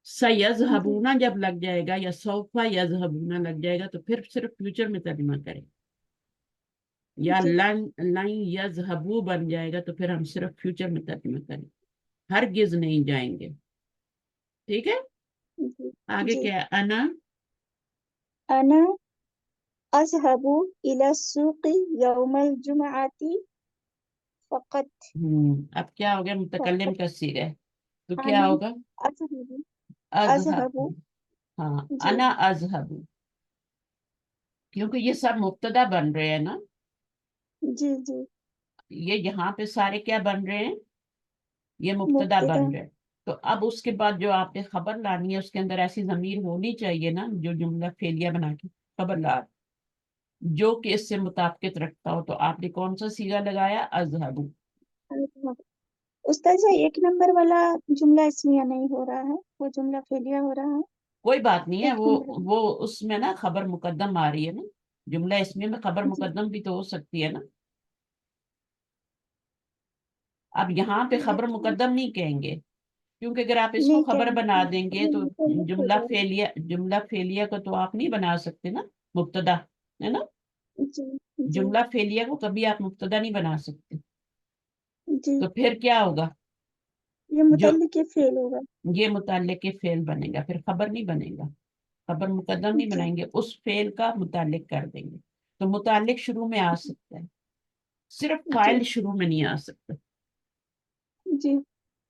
سیذهبون جب لگ جائے گا یا سوفا یذهبون لگ جائے گا تو پھر صرف فیوچر میں ترجمہ کریں. یا جی لن یذهبوا بن جائے گا تو پھر ہم صرف فیوچر میں ترجمہ کریں. ہرگز نہیں جائیں گے. ٹھیک ہے. جی آگے جی. کیا ہے؟ انا انا اذهب الى السوق یوم الجمعة فقط. اب کیا ہوگا؟ متکلم فقط کا صیغہ ہے تو کیا انا ہوگا؟ اذهب اذهب. اذهب. ہاں جی انا اذهب، کیونکہ یہ سب مبتدا بن رہے ہیں نا. جی جی یہ یہاں پہ سارے کیا بن رہے ہیں؟ یہ مبتدا مبتدا. بن رہے. تو اب اس کے بعد جو آپ نے خبر لانی ہے اس کے اندر ایسی ضمیر ہونی چاہیے نا جو جملہ فعلیہ بنا کے خبر لا، جو کہ اس سے مطابقت رکھتا ہو. تو آپ نے کون سا صیغہ لگایا؟ اذهب. استاذ ایک نمبر والا جملہ اسمیہ نہیں ہو رہا ہے، وہ جملہ فعلیہ ہو رہا ہے. کوئی بات نہیں ہے، ایک وہ نمبر. وہ اس میں نا خبر مقدم آ رہی ہے نا. جملہ اسمیہ میں خبر جی مقدم بھی تو ہو سکتی ہے نا. اب یہاں پہ خبر مقدم نہیں کہیں گے، کیونکہ اگر آپ اس کو نہیں خبر کہہ بنا رہی دیں گے تو جملہ فعلیہ کو تو آپ نہیں بنا سکتے نا مبتدا، ہے نا؟ جی جی جملہ فعلیہ کو کبھی آپ مبتدا نہیں بنا سکتے، جی تو پھر کیا ہوگا؟ یہ جو متعلق کے فعل ہوگا. یہ متعلق کے فعل بنے گا، پھر خبر نہیں بنے گا، خبر مقدم نہیں جی بنائیں گے، اس فعل کا متعلق کر دیں گے. تو متعلق شروع میں آ سکتا ہے، صرف جی فاعل شروع میں نہیں آ سکتا. جی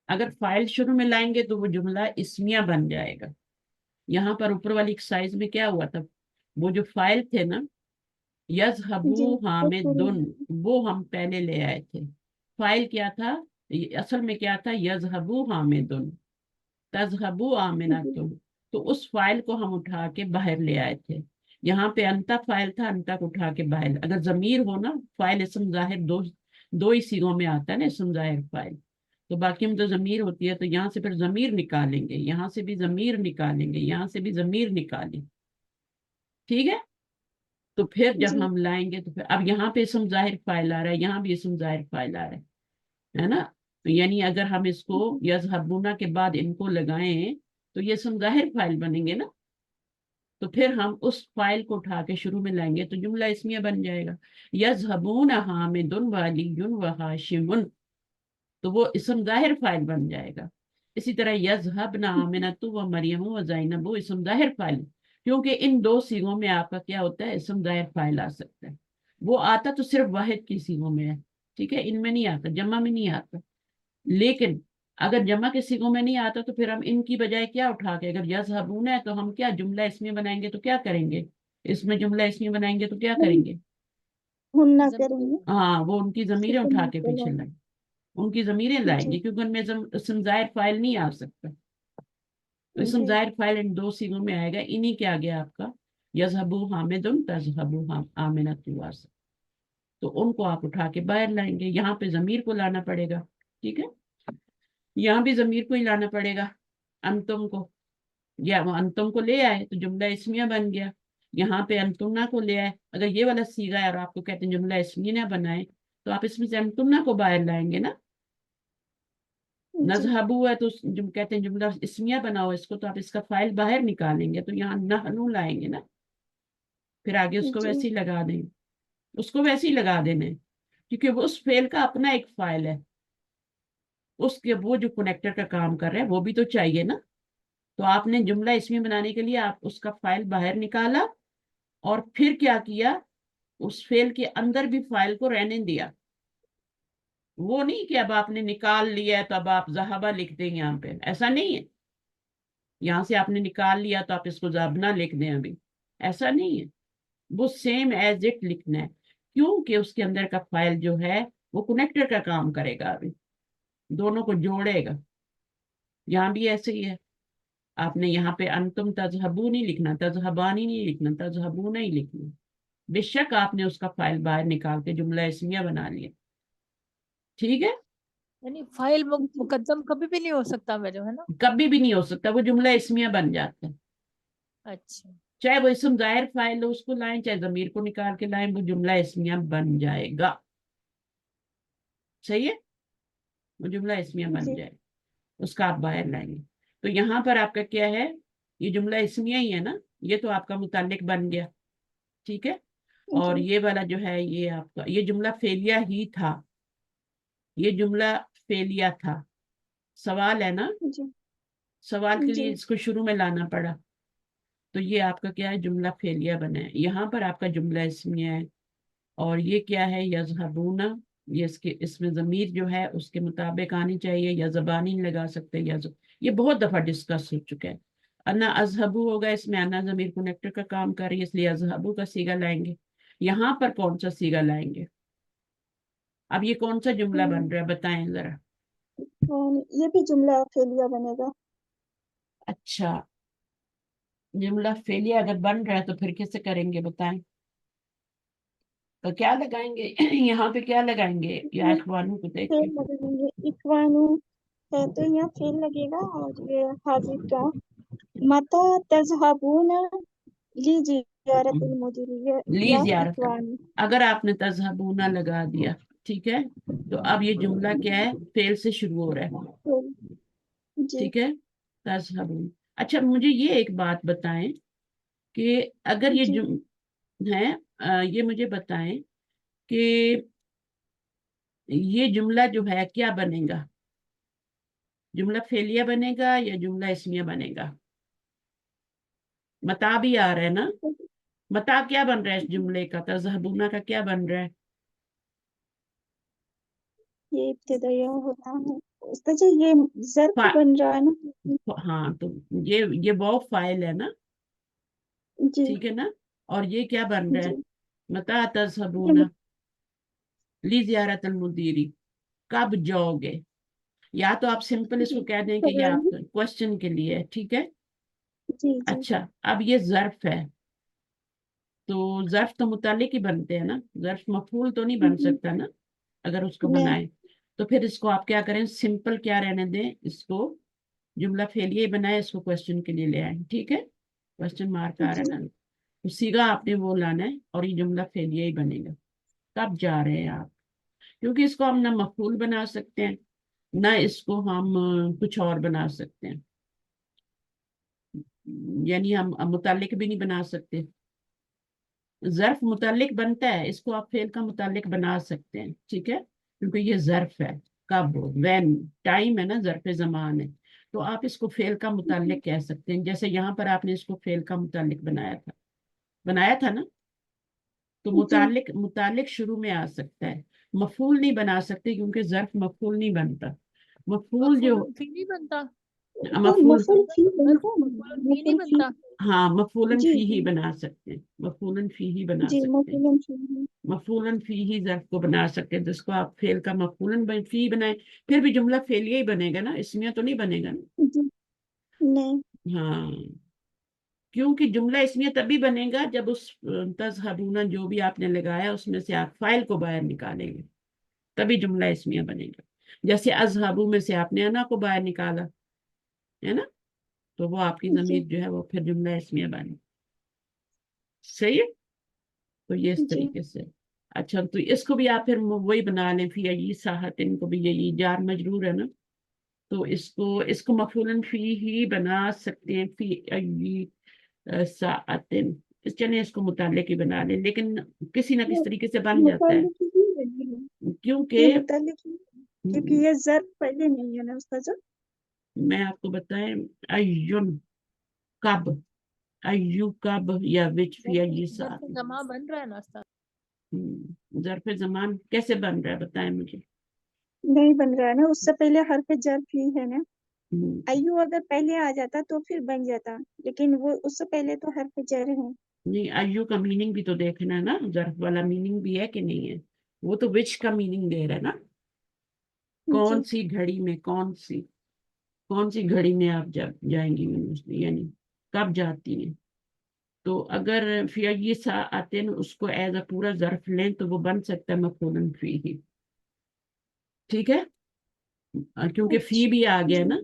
اگر فاعل شروع میں لائیں گے تو وہ جملہ اسمیہ بن جائے گا. یہاں پر اوپر والی ایکسرسائز میں کیا ہوا تھا، وہ جو فاعل تھے نا جی یذهبو حامدن، وہ ہم پہلے لے آئے تھے. فاعل کیا تھا، اصل میں کیا تھا، یذهبو حامدن تذهبو آمنۃ، تو اس فاعل کو ہم اٹھا کے باہر لے آئے تھے. یہاں پہ انتا فاعل تھا، انتا کو اٹھا کے باہر. اگر ضمیر ہو نا، فاعل اسم ظاہر دو ہی صیغوں میں آتا ہے نا، اسم ظاہر فاعل. تو باقی میں تو ضمیر ہوتی ہے، تو یہاں سے پھر ضمیر نکالیں گے، یہاں سے بھی ضمیر نکالیں گے، یہاں سے بھی ضمیر نکالیں. ٹھیک ہے؟ تو پھر جب جی ہم لائیں گے تو پھر اب یہاں پہ اسم ظاہر فاعل آ رہا ہے، یہاں بھی اسم ظاہر فاعل آ رہا ہے نا؟ تو یعنی اگر ہم اس کو یذهبون کے بعد ان کو لگائیں تو یہ اسم ظاہر فاعل بنیں گے نا. تو پھر ہم اس فائل کو اٹھا کے شروع میں لائیں گے تو جملہ اسمیہ بن جائے گا. یذهبون حامد وعلی وہاشم، تو وہ اسم ظاہر فاعل بن جائے گا. اسی طرح یذهبن آمنۃ ومریم وزینب، وہ اسم ظاہر فاعل، کیونکہ ان دو صیغوں میں آپ کا کیا ہوتا ہے، اسم ظاہر فاعل آ سکتا ہے. وہ آتا تو صرف واحد کی صیغوں میں ہے، ٹھیک ہے، ان میں نہیں آتا، جمع میں نہیں آتا. لیکن اگر جمع کے صیغوں میں نہیں آتا تو پھر ہم ان کی بجائے کیا اٹھا کے، اگر یذهبون ہے تو ہم کیا جملہ اسمیہ بنائیں گے، تو کیا کریں گے، اس میں جملہ اسمیہ بنائیں گے تو کیا کریں گے؟ ہم نہ کریں گے. ہاں، وہ ان کی ضمیریں اٹھا کے پیچھے جی لائیں، ان کی ضمیریں لائیں گے، کیونکہ ان میں اسم ظاہر فاعل نہیں آ سکتا. تو اسم جی ظاہر فاعل ان دو صیغوں میں آئے گا، انہی کے آگے آپ کا یذهبو حامد تذهبو آمنۃ واسع، تو ان کو آپ اٹھا کے باہر لائیں گے. یہاں پہ ضمیر کو لانا پڑے گا، ٹھیک ہے، یہاں بھی ضمیر کو ہی لانا پڑے گا، انتم کو، یا وہ انتم کو لے آئے تو جملہ اسمیہ بن گیا. یہاں پہ انتمنا کو لے آئے، اگر یہ والا صیغہ ہے اور آپ کو کہتے ہیں جملہ اسمیہ نہ بنائے تو آپ اس میں سے انتمنا کو باہر لائیں گے نا. جی نذهبو ہے تو کہتے ہیں جملہ اسمیہ بناؤ اس کو، تو آپ اس کا فائل باہر نکالیں گے، تو یہاں نحنو لائیں گے نا، پھر آگے اس کو جی ویسے ہی لگا دیں، اس کو ویسے ہی لگا دینا ہے، کیونکہ وہ اس فعل کا اپنا ایک فائل ہے، اس کے وہ جو کنیکٹر کا کام کر رہے ہیں وہ بھی تو چاہیے نا. تو آپ نے جملہ اسمیہ بنانے کے لیے آپ اس کا فائل باہر نکالا، اور پھر کیا کیا، اس فعل کے اندر بھی فائل کو رہنے دیا. وہ نہیں کہ اب آپ نے نکال لیا ہے تو اب آپ ذہبہ لکھ دیں یہاں پہ، ایسا نہیں ہے. یہاں سے آپ نے نکال لیا تو آپ اس کو ذہبنا لکھ دیں، ابھی ایسا نہیں ہے. وہ سیم ایز اٹ لکھنا ہے، کیونکہ اس کے اندر کا فائل جو ہے وہ کنیکٹر کا کام کرے گا، ابھی دونوں کو جوڑے گا. یہاں بھی ایسے ہی ہے، آپ نے یہاں پہ انتم تذہبو نہیں لکھنا، تذہبانی نہیں لکھنا، تذہبو نہیں لکھنا. بے شک آپ نے اس کا فائل باہر نکال کے جملہ اسمیہ بنا لیا، ٹھیک ہے. یعنی فائل مقدم کبھی بھی نہیں ہو سکتا میرے، ہے نا؟ کبھی بھی نہیں ہو سکتا، وہ جملہ اسمیہ بن جاتا ہے. اچھا، چاہے وہ اسم ظاہر فائل ہو اس کو لائیں، چاہے ضمیر کو نکال کے لائیں، وہ جملہ اسمیہ بن جائے گا. صحیح ہے، وہ جملہ اسمیہ بن جی جائے گا، اس کا آپ باہر لائیں گے. تو یہاں پر آپ کا کیا ہے، یہ جملہ اسمیہ ہی ہے نا، یہ تو آپ کا متعلق بن گیا، ٹھیک ہے. اور جی یہ والا جو ہے یہ آپ کا یہ جملہ فعلیہ ہی تھا، یہ جملہ فعلیہ تھا. سوال ہے نا، جی سوال کے جی لیے اس کو شروع میں لانا پڑا. تو یہ آپ کا کیا ہے، جملہ فعلیہ بنا ہے. یہاں پر آپ کا جملہ اسمیہ ہے. اور یہ کیا ہے، یذهبون، یہ اس میں ضمیر جو ہے اس کے مطابق آنی چاہیے، یا زبانی نہیں لگا سکتے، یہ بہت دفعہ ڈسکس ہو چکا ہے. انا اذهبو ہوگا، اس میں انا ضمیر کنیکٹر کا کام کر رہی ہے، اس لیے اذهبو کا صیغہ لائیں گے. یہاں پر کون سا صیغہ لائیں گے، اب یہ کون سا جملہ بن رہا ہے بتائیں ذرا. یہ بھی جملہ فعلیہ بنے گا. اچھا، جملہ فعلیہ اگر بن رہا ہے تو پھر کیسے کریں گے بتائیں، تو کیا لگائیں گے یہاں پہ کیا لگائیں گے، یا اخوانوں کو دیکھ کے. فعل لگیں گے، اخوانو ہے تو یہاں فعل لگے گا، اور یہ حاضر کا متا تذہبون لی زیارت المدیریہ لی یا زیارت، اخوان. اگر آپ نے تذہبون لگا دیا، ٹھیک ہے، تو اب یہ جملہ کیا ہے، فعل سے شروع ہو رہا ہے. जी ٹھیک ہے تذهبون. اچھا مجھے یہ ایک بات بتائیں کہ اگر یہ جی ہے یہ مجھے بتائیں کہ یہ جملہ جو ہے کیا بنے گا؟ جملہ فعلیہ بنے گا یا جملہ اسمیہ بنے گا؟ متا بھی آ رہا ہے نا، متا کیا بن رہا ہے اس جملے کا؟ تذهبون کا کیا بن رہا ہے؟ یہ ابتدائیہ ہوتا ہے استاد جی، یہ ظرف فا... بن رہا ہے نا؟ ہاں تو یہ واو فاعل ہے نا، جی ٹھیک ہے نا، اور یہ کیا بن رہا ہے؟ جی متا یہ تذهبون لی زیارت المدیری، کب جاؤ گے؟ یا تو آپ سمپل اس کو کہہ دیں کہ یہ آپ کوشچن کے لیے ہے، ٹھیک ہے. جی جی اچھا اب یہ ظرف ہے تو ظرف تو متعلق ہی بنتے ہیں نا، ظرف مفعول تو نہیں بن سکتا نا اگر اس کو نہیں بنائیں. تو پھر اس کو آپ کیا کریں، سمپل کیا رہنے دیں، اس کو جملہ فعلیہ ہی بنائے، اس کو کوشچن کے لیے لے آئیں. ٹھیک ہے، کوشچن مارک آ رہا جی ہے نا، تو سیگا آپ نے وہ لانا ہے اور یہ جملہ فعلیہ ہی بنے گا. کب جا رہے ہیں آپ؟ کیونکہ اس کو ہم نہ مفعول بنا سکتے ہیں نہ اس کو ہم کچھ اور بنا سکتے ہیں، یعنی ہم متعلق بھی نہیں بنا سکتے. ظرف متعلق بنتا ہے، اس کو آپ فعل کا متعلق بنا سکتے ہیں، ٹھیک ہے، کیونکہ یہ ظرف ہے. کب، وین، ٹائم ہے نا، ظرف زمان ہے، تو آپ اس کو فعل کا متعلق کہہ سکتے ہیں. جیسے یہاں پر آپ نے اس کو فعل کا متعلق بنایا تھا نا، تو جی متعلق شروع میں آ سکتا ہے، مفعول نہیں بنا سکتے کیونکہ ظرف مفعول نہیں بنتا. مفعول جو مفعول فی نہیں بنتا، تو مفعول مفعول فی ظرف بنتا ہے، مفعول فی نہیں مفعول فی. بنتا. ہاں مفعولن جی فی ہی جی بنا سکتے ہیں، مفعولن فی ہی بنا جی سکتے ہیں، مفعول فی. مفعولن فی ہی ظرف کو بنا سکتے ہیں، جس کو آپ فعل کا مفعولن فی بنائیں پھر بھی جملہ فعلیہ ہی بنے گا نا، اسمیہ تو نہیں بنے گا نا. جی نہیں ہاں کیونکہ جملہ اسمیہ تبھی بنے گا جب اس تذهبون جو بھی آپ نے لگایا اس میں سے آپ فاعل کو باہر نکالیں گے، تبھی جملہ اسمیہ بنے گا. جیسے اذهبوا میں سے آپ نے انا کو باہر نکالا ہے نا، تو وہ آپ کی جی ضمیر جو ہے وہ پھر جملہ اسمیہ بنے. صحیح ہے، تو یہ اس جی طریقے سے. اچھا تو اس کو بھی آپ پھر وہی بنا لیں، فی ای ساحت، ان کو بھی یہی جار مجرور ہے نا، تو اس کو مفعول فی ہی بنا سکتے ہیں، فی ای ساعت. چلیں اس کو متعلق ہی بنا لیں، لیکن کسی نہ کسی طریقے سے بن جاتا ہے متعلق ہی بنی ہے، یہ کیونکہ متعلق ہی، کیونکہ یہ ظرف پہلے نہیں ہے نا استاد جی. میں آپ کو بتائیں ایون کب، ایو کب یا وچ فی ای ظرف ساعت. زمان بن رہا ہے نا استاد. ظرف زمان کیسے بن رہا ہے بتائیں مجھے. نہیں بن رہا ہے نا، اس سے پہلے حرف جر بھی ہے نا. ہم، ایو اگر پہلے آ جاتا تو پھر بن جاتا، لیکن وہ اس سے پہلے تو حرف جر ہے. نہیں ایو کا میننگ بھی تو دیکھنا ہے نا، ظرف والا میننگ بھی ہے کہ نہیں ہے. وہ تو وچ کا میننگ دے رہا ہے نا، جی کون سی گھڑی میں، کون سی گھڑی میں آپ جائیں گی یونیورسٹی، یعنی کب جاتی ہیں. تو اگر فی ای ساعت اس کو ایز اے پورا ظرف لیں تو وہ بن سکتا ہے مفعول فی ہی. ٹھیک ہے، کیونکہ فی بھی آ گیا جی نا.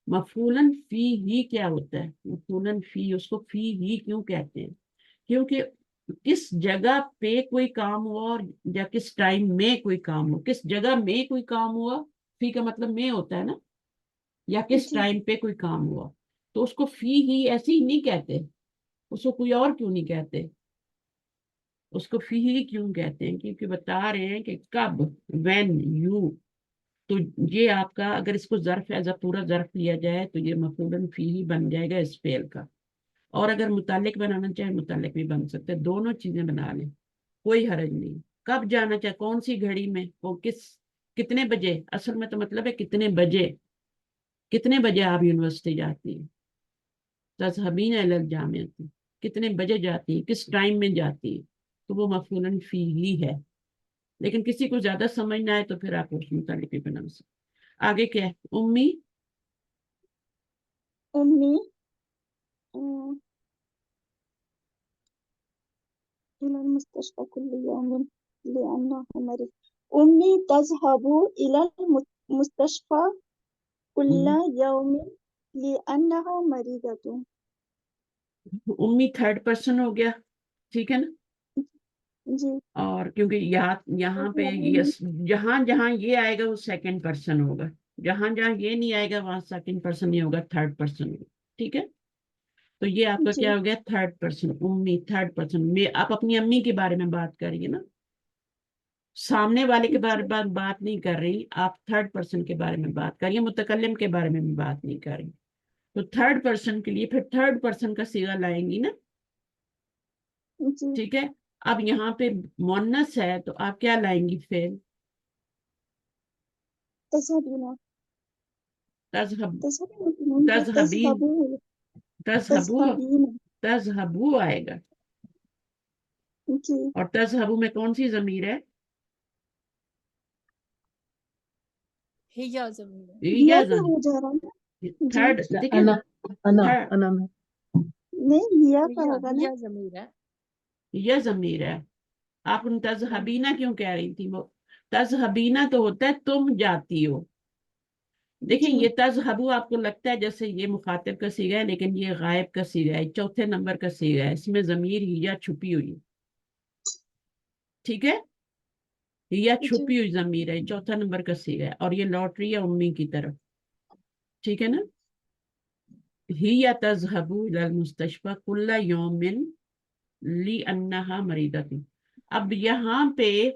مفعول فی ہی کیا ہوتا ہے؟ مفعول فی، اس کو فی ہی کیوں کہتے ہیں؟ کیونکہ کس جگہ پہ کوئی کام ہوا اور یا کس ٹائم میں کوئی کام ہو، کس جگہ میں کوئی کام ہوا، فی کا مطلب میں ہوتا ہے نا، یا کس جی ٹائم پہ کوئی کام ہوا، تو اس کو فی ہی ایسے ہی نہیں کہتے، اس کو کوئی اور کیوں نہیں کہتے، اس کو فی ہی کیوں کہتے ہیں؟ کیونکہ بتا رہے ہیں کہ کب، وین یو. تو یہ آپ کا اگر اس کو ظرف ایز اے پورا ظرف لیا جائے تو یہ مفعول فی ہی بن جائے گا اس فعل کا. اور اگر متعلق بنانا چاہے متعلق بھی بن سکتے، دونوں چیزیں بنا لیں، کوئی حرج نہیں. کب جانا چاہے، کون سی گھڑی میں، وہ کتنے بجے، اصل میں تو مطلب ہے کتنے بجے آپ یونیورسٹی جاتی ہیں. تذهبین الی الجامعۃ، کتنے بجے جاتی ہیں، کس ٹائم میں جاتی ہیں، تو وہ مفعول فی ہی ہے. لیکن کسی کو زیادہ سمجھ نہ آئے تو پھر آپ اس متعلق بھی بنا سکتے. آگے کیا ہے؟ امی امی إلى المستشفى كل يوم لأنه مريض. أمي تذهب إلى المستشفى كل يوم لأنها مريضة. امی تھرڈ پرسن ہو گیا، ٹھیک ہے نا. جی اور کیونکہ یہاں پہ جہاں یہ آئے گا وہ سیکنڈ پرسن ہوگا، جہاں جہاں یہ نہیں آئے گا وہاں سیکنڈ پرسن نہیں ہوگا، تھرڈ پرسن ہوگا. ٹھیک ہے، تو یہ آپ کا جی کیا ہو گیا؟ تھرڈ پرسن، امی. تھرڈ پرسن میں آپ اپنی امی کے بارے میں بات کریے نا، سامنے والے کے بارے جی میں بات نہیں کر رہی آپ، تھرڈ پرسن کے بارے میں بات کریے، متکلم کے بارے میں بھی بات نہیں کر رہی. تو تھرڈ پرسن کے لیے پھر تھرڈ پرسن کا صیغہ لائیں گی نا. جی ٹھیک ہے، اب یہاں پہ مؤنث ہے تو آپ کیا لائیں گی؟ فعل. تذهبون تذهب، تذهبون تذهبین، تذهبون تذهبو، تذهبين تذهبو آئے گا. جی اور تذهبو میں کون سی ضمیر ہے؟ ہیا ضمیر ہے. یہ یا ضمیر. ہو جا رہا ہے جی تھرڈ دیکھیں، تھرڈ انا میں نہیں یا کا ہیا ہوگا نا ہیا ضمیر ہے. یہ ضمیر ہے. آپ ان تذهبینا کیوں کہہ رہی تھی؟ وہ تذهبینا تو ہوتا ہے تم جاتی ہو. دیکھیں جی یہ تذهبو آپ کو لگتا ہے جیسے یہ مخاطب کا صیغہ ہے، لیکن یہ غائب کا صیغہ ہے، چوتھے نمبر کا صیغہ ہے، اس میں ضمیر یا چھپی ہوئی. ٹھیک ہے، یا جی چھپی ہوئی ضمیر ہے، چوتھا نمبر کا صیغہ ہے، اور یہ لوٹ رہی ہے امی کی طرف. ٹھیک ہے نا. ہی تذهب الى المستشفى كل يوم لانها مریضة. اب یہاں پہ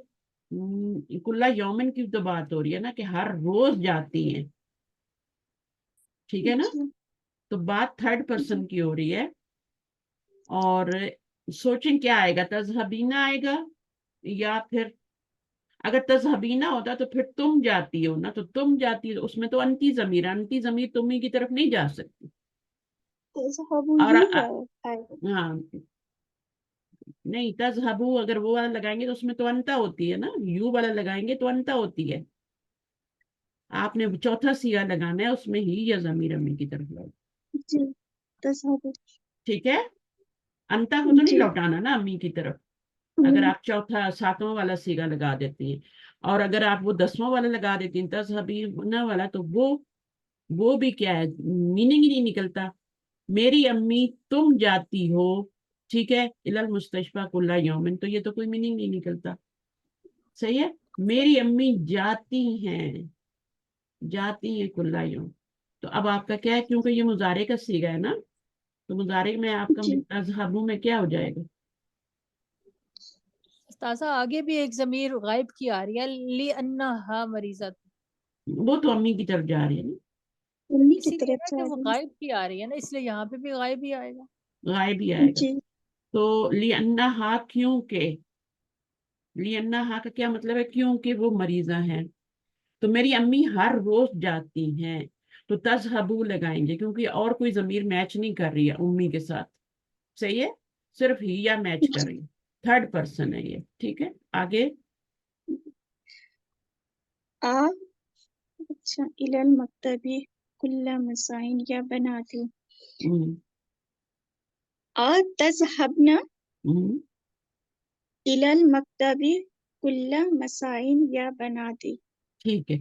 کل یومن کی تو بات ہو رہی ہے نا کہ ہر روز جاتی ہیں. ٹھیک ہے نا، جی تو بات تھرڈ جی پرسن کی ہو رہی ہے. اور سوچیں کیا آئے گا؟ تذهبینا آئے گا، یا پھر اگر تذهبینا ہوتا تو پھر تم جاتی ہو نا، تو تم جاتی ہو اس میں تو انتی ضمیر ہے، انتی ضمیر تمہیں کی طرف نہیں جا سکتی. تذهبوا اور ہی ہے آئے گا. ہاں نہیں، تذهبو اگر وہ والا لگائیں گے تو اس میں تو انتا ہوتی ہے نا، یو والا لگائیں گے تو انتا ہوتی ہے. آپ نے چوتھا صیغہ لگانا ہے، اس میں ہی یا ضمیر امی کی طرف لگا. جی تذهبوا ٹھیک ہے، انتا کو تو نہیں جی لوٹانا نا امی کی طرف، اگر آپ چوتھا ساتواں والا صیغہ لگا دیتی ہیں. اور اگر آپ وہ 10واں والا لگا دیتی ہیں تذهبینا والا، تو وہ بھی کیا ہے، میننگ ہی نہیں نکلتا. میری امی تم جاتی ہو، ٹھیک ہے، الی المستشفى کل یومن، تو یہ تو کوئی میننگ نہیں نکلتا. صحیح ہے، میری امی جاتی ہیں کل یوم. تو اب آپ کا کیا ہے، کیونکہ یہ مضارع کا صیغہ ہے نا، تو مضارع میں آپ کا جی تذهبو میں کیا ہو جائے گا؟ استاذہ آگے بھی ایک ضمیر غائب کی آ رہی ہے، لی انہا مریضت. وہ تو امی کی طرف جا رہی ہے نا، امی کی اسی لیے طرف نا کہ جا وہ رہی غائب کی آ رہی ہے نا، اس لیے یہاں پہ بھی غائب ہی آئے گا. غائب ہی ہے آئے گا. جی تو لِأَنَّهَا کیونکہ، لِأَنَّهَا کا کیا مطلب ہے؟ کیونکہ وہ مریضہ ہیں. تو میری امی ہر روز جاتی ہیں، تو تذهبو لگائیں گے کیونکہ اور کوئی ضمیر میچ نہیں کر رہی ہے امی کے ساتھ. صحیح ہے، صرف ہی یا میچ کر رہی ہے، تھرڈ پرسن ہے یہ. ٹھیک ہے، آگے. آ اچھا الی المکتبی کل مسائن یا بناتی ہم، آ تذهبنا ہم، الی المکتبی کل مسائن یا بناتی. ٹھیک ہے،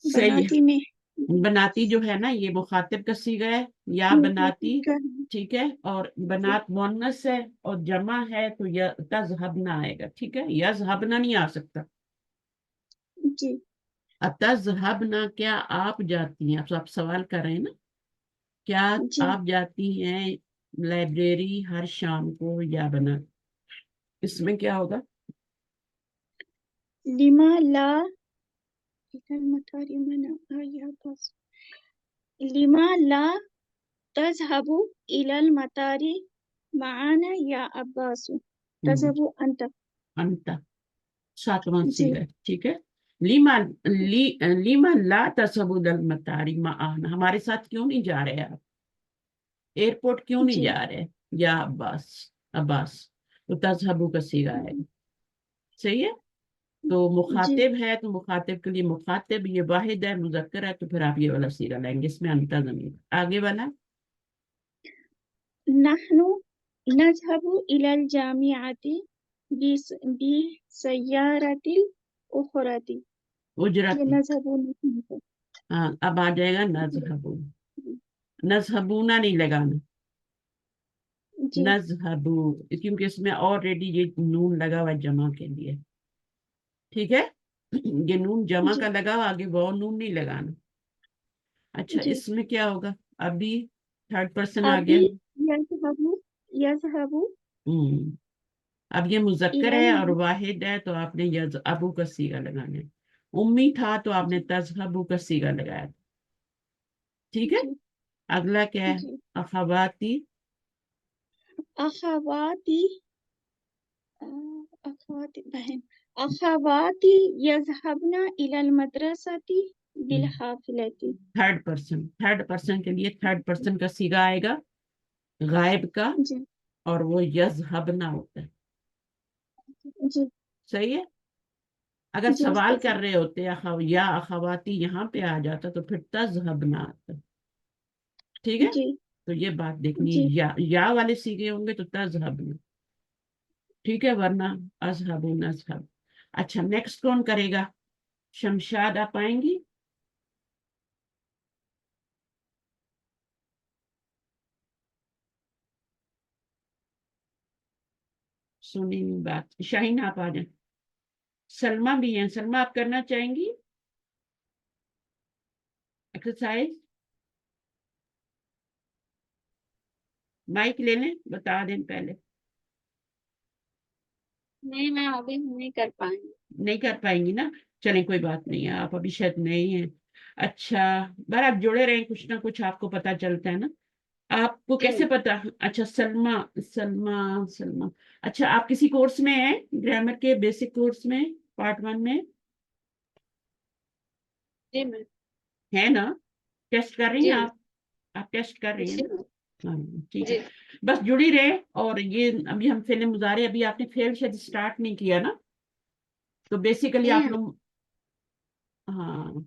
صحیح بناتی میں ہے. بناتی جو ہے نا یہ مخاطب کا صیغہ ہے، یا بناتی. ٹھیک ہے، اور جی بنات مؤنث ہے اور جمع ہے تو تذهبنا آئے گا. ٹھیک ہے، یذهبنا نہیں آ سکتا. جی تذهبنا کیا آپ جاتی ہیں؟ آپ سوال کر رہے ہیں نا، کیا جی آپ جاتی ہیں لائبریری ہر شام کو؟ یا بنا، اس میں کیا ہوگا؟ لما لا إلى المطار منع يا باص لما لا تذهب إلى المطار معنا يا عباس تذهب أنت. انت ساتواں جی صیغہ ہے. ٹھیک ہے، لیما لا تذهب الى المطار معنا، ہمارے ساتھ کیوں نہیں جا رہے آپ؟ ایئرپورٹ کیوں نہیں جی جا رہے؟ یا عباس، عباس. تو تذهبو کا صیغہ ہے. صحیح ہے، تو جی مخاطب ہے تو مخاطب کے لیے مخاطب، یہ واحد ہے، مذکر ہے، تو پھر آپ یہ والا صیغہ لائیں گے، اس میں انتا ضمیر. آگے والا. نحن نذهب إلى الجامعة بسيارة الأخرى. یہ اجرتی. نذهب نہیں ہے. ہاں، اب آ جائے گا نذهبو. نذهبونا نہیں لگانا، جی نذهبو، کیونکہ اس میں آلریڈی یہ نون لگا ہوا ہے جمع کے لیے. ٹھیک ہے، ये नून जमा जी का लगाओ, आगे वाव नून नहीं लगाना। अच्छा, जी। इसमें क्या होगा? अभी थर्ड पर्सन आ अभी गया। यज़हबु यज़हबु हम्म अब ये मुजक्कर इलल है और वाहिद है, तो आपने यज अबू का सीगा लगाना है। उम्मी था तो आपने तजहबू का सीगा लगाया। ठीक है। जी अगला क्या है? जी। अखवाती। अखवाती अखवाती बहन। अखवाती यज़हबना इलल मदरसती बिल हाफिलती। थर्ड पर्सन के लिए थर्ड पर्सन का सीगा आएगा, गायब का, जी और वो यजहबना होता है। जी सही है। अगर जी सवाल उस्ताद कर जी। रहे होते या अखवाती यहाँ पे आ जाता तो फिर तजहबना आता। ठीक है। जी तो ये बात देखनी है, जी या वाले सीखे होंगे तो तजहबना। ठीक है, वरना अजहबु नजहब। अच्छा, नेक्स्ट कौन करेगा? शमशाद, आप आएंगी? सुनी नहीं बात। शाहीन, आप आ जाए। सलमा भी हैं। सलमा, आप करना चाहेंगी एक्सरसाइज? माइक ले लें, बता दें पहले। नहीं मैम अभी हम नहीं कर पाएंगे। नहीं कर पाएंगी ना? चलें, कोई बात नहीं है, आप अभी शायद नहीं हैं। अच्छा, बार आप जुड़े रहें, कुछ ना कुछ आपको पता चलता है ना। आपको जी कैसे पता? अच्छा, सलमा सलमा सलमा। अच्छा, आप किसी कोर्स में हैं? ग्रामर के बेसिक कोर्स में, पार्ट 1 में जी मैम। है ना? टेस्ट कर रही हैं जी आप टेस्ट कर रही हैं जी ना? मैम। हाँ, ठीक है। जी बस जुड़ी रहे। और ये अभी हम फेल मुजारे, अभी आपने फेल शायद स्टार्ट नहीं किया ना? तो बेसिकली नहीं आप हम। लोग, हाँ,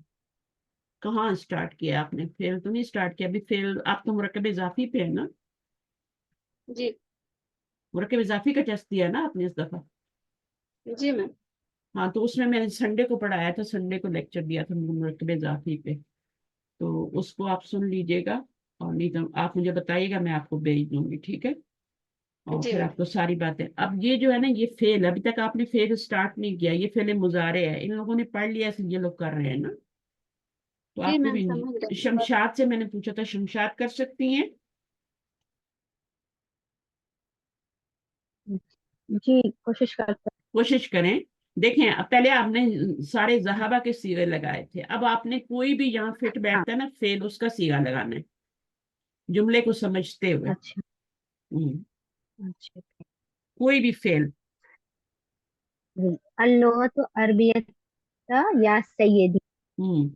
कहाँ स्टार्ट किया आपने? फेल तो नहीं स्टार्ट किया अभी। फेल आप तो मुरक्कब इजाफी पे है ना? जी मुरक्कब इजाफी का टेस्ट दिया ना आपने इस दफा? जी मैम। हाँ, तो उसमें मैंने संडे को पढ़ाया था, संडे को लेक्चर दिया था मुरक्कब इजाफी पे। तो उसको आप सुन लीजिएगा, और नहीं तो आप मुझे बताइएगा, मैं आपको भेज दूंगी। ठीक है। और जी फिर मैम। आपको सारी बातें, अब ये जो है ना, ये फेल, अभी तक आपने फेल स्टार्ट नहीं किया, ये फेल मुजारे है, इन लोगों ने पढ़ लिया, इसलिए ये लोग कर रहे हैं ना। तो जी आपको मैम भी समझ नहीं। रहे हैं। शमशाद से मैंने पूछा था, शमशाद कर सकती हैं? जी कोशिश करते कोशिश करें। देखें, अब पहले आपने सारे जहाबा के सीगे लगाए थे, अब आपने कोई भी यहाँ फिट हैं। हाँ बैठता है ना, फेल उसका सीगा लगाना है, जुमले को समझते हुए। अच्छा हम्म, अच्छा। कोई भी फेल। अल्लुगतु अरबियता या सय्यदी। हम्म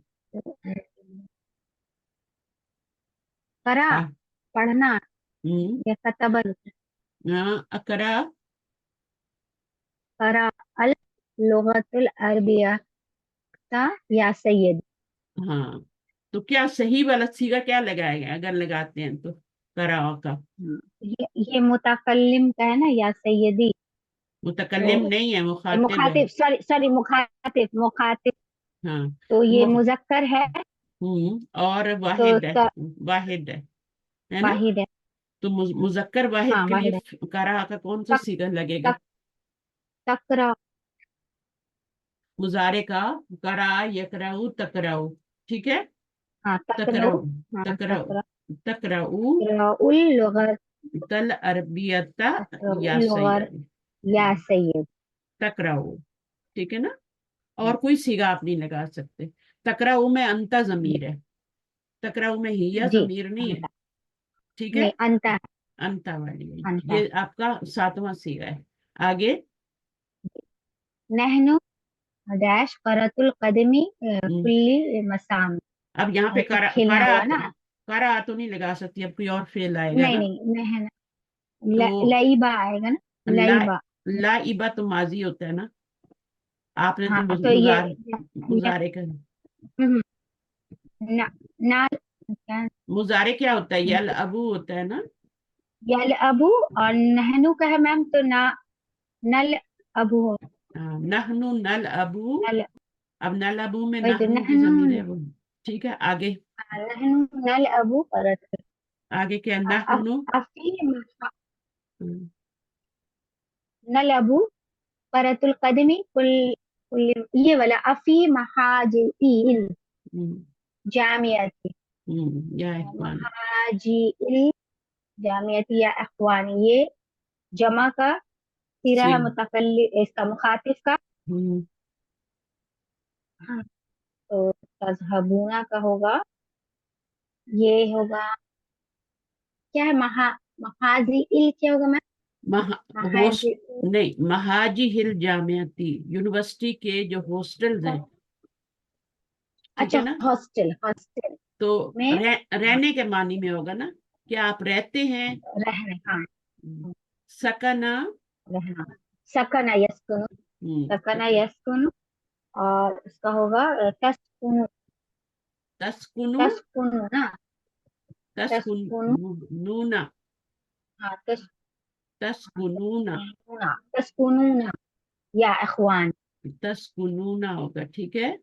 करा आ, पढ़ना हम्म या कतबल। अकरा। करा अल लुगतुल अरबियता या सय्यदी। हाँ, तो क्या सही वाला सीगा क्या लगाएगा अगर लगाते हैं तो? करा का ये मुतकल्लिम का है ना या सय्यदी। मुतकल्लिम तो नहीं है, मुखातिब है। मुखातिब सॉरी सॉरी मुखातिब मुखातिब। हाँ, तो तो ये मुजक्कर है और तो वाहिद है। उसका वाहिद है ना? वाहिद है। तो मुजक्कर वाहिद हाँ के लिए वाहिद है। करा का कौन सा तक सीगा लगेगा? तक तकरा। मुजारे का करा, यकराऊ, तकराऊ। ठीक है। हाँ तकराउ। तकराऊ, हाँ तकराऊ, तकरा तकराऊ तकराउल लुगत कल अरबियता या तकराउल लुगत सैयद। या सय्यद। तकराऊ। ठीक है ना? और कोई सीगा आप नहीं लगा सकते। तकराऊ में अंता जमीर है, तकराऊ में हिया जी जमीर नहीं है। अंता। ठीक है। नहीं अंता है। अंता वाली है। अंता है। ये आपका 7वां सीगा है। आगे। नहनु डैश करतुल कदमी हम्म, कुल्ली मसाम। अब यहाँ पे करा खेलना हुआ ना। करा तो नहीं लगा सकती, अब कोई और फेल आएगा नहीं ना? नहीं नहना तो लईबा आएगा ना। ला लईबा। लाइबा तो माजी होता है ना? आपने तो हाँ तो ये मुजारे का। हम्म, ना ना क्या मुजारे क्या होता है? यल अबू होता है ना? यल अबू। और नहनु का है मैम तो ना नल अबू हो। हाँ, नहनु नल अबू। नल अब नल अबू में वही तो नहनु की नहनु जमीर है वो। ठीक है, आगे। नहनु नल अबू करत। आगे क्या? नहनु। अफी हम्म, नल अबू करतुल कदमी कुल ये वाला अफी महाजिल हम्म, जामियाती, या इखवान, महाजिल जामियाती या इखवानी, ये जमा का सिरा है, सिग, मुतकल्लिम इसका मुखातिब का। हम्म, हाँ, तो तज़हबूना का होगा, ये होगा क्या है, महाजिल क्या होगा मैम? होस्ट महाजिल, नहीं, महाजी हिल जामियाती, यूनिवर्सिटी के जो हॉस्टल्स हैं, ठीक अच्छा है ना, हॉस्टल, हॉस्टल तो में रहने के मानी में होगा ना, क्या आप रहते हैं। रहने, हाँ सकना, रहना, सकना यस्कुनु, सकना सकना, यस्कुनु, और इसका होगा तस्कुनु, तस्कुनु, तस्कुनु ना, तस्कुनु, तस्कुनूना, हाँ तस्कुनूना, तस्कुनुना, तस्कुनुना या इखवान, तस्कुनूना होगा, ठीक है।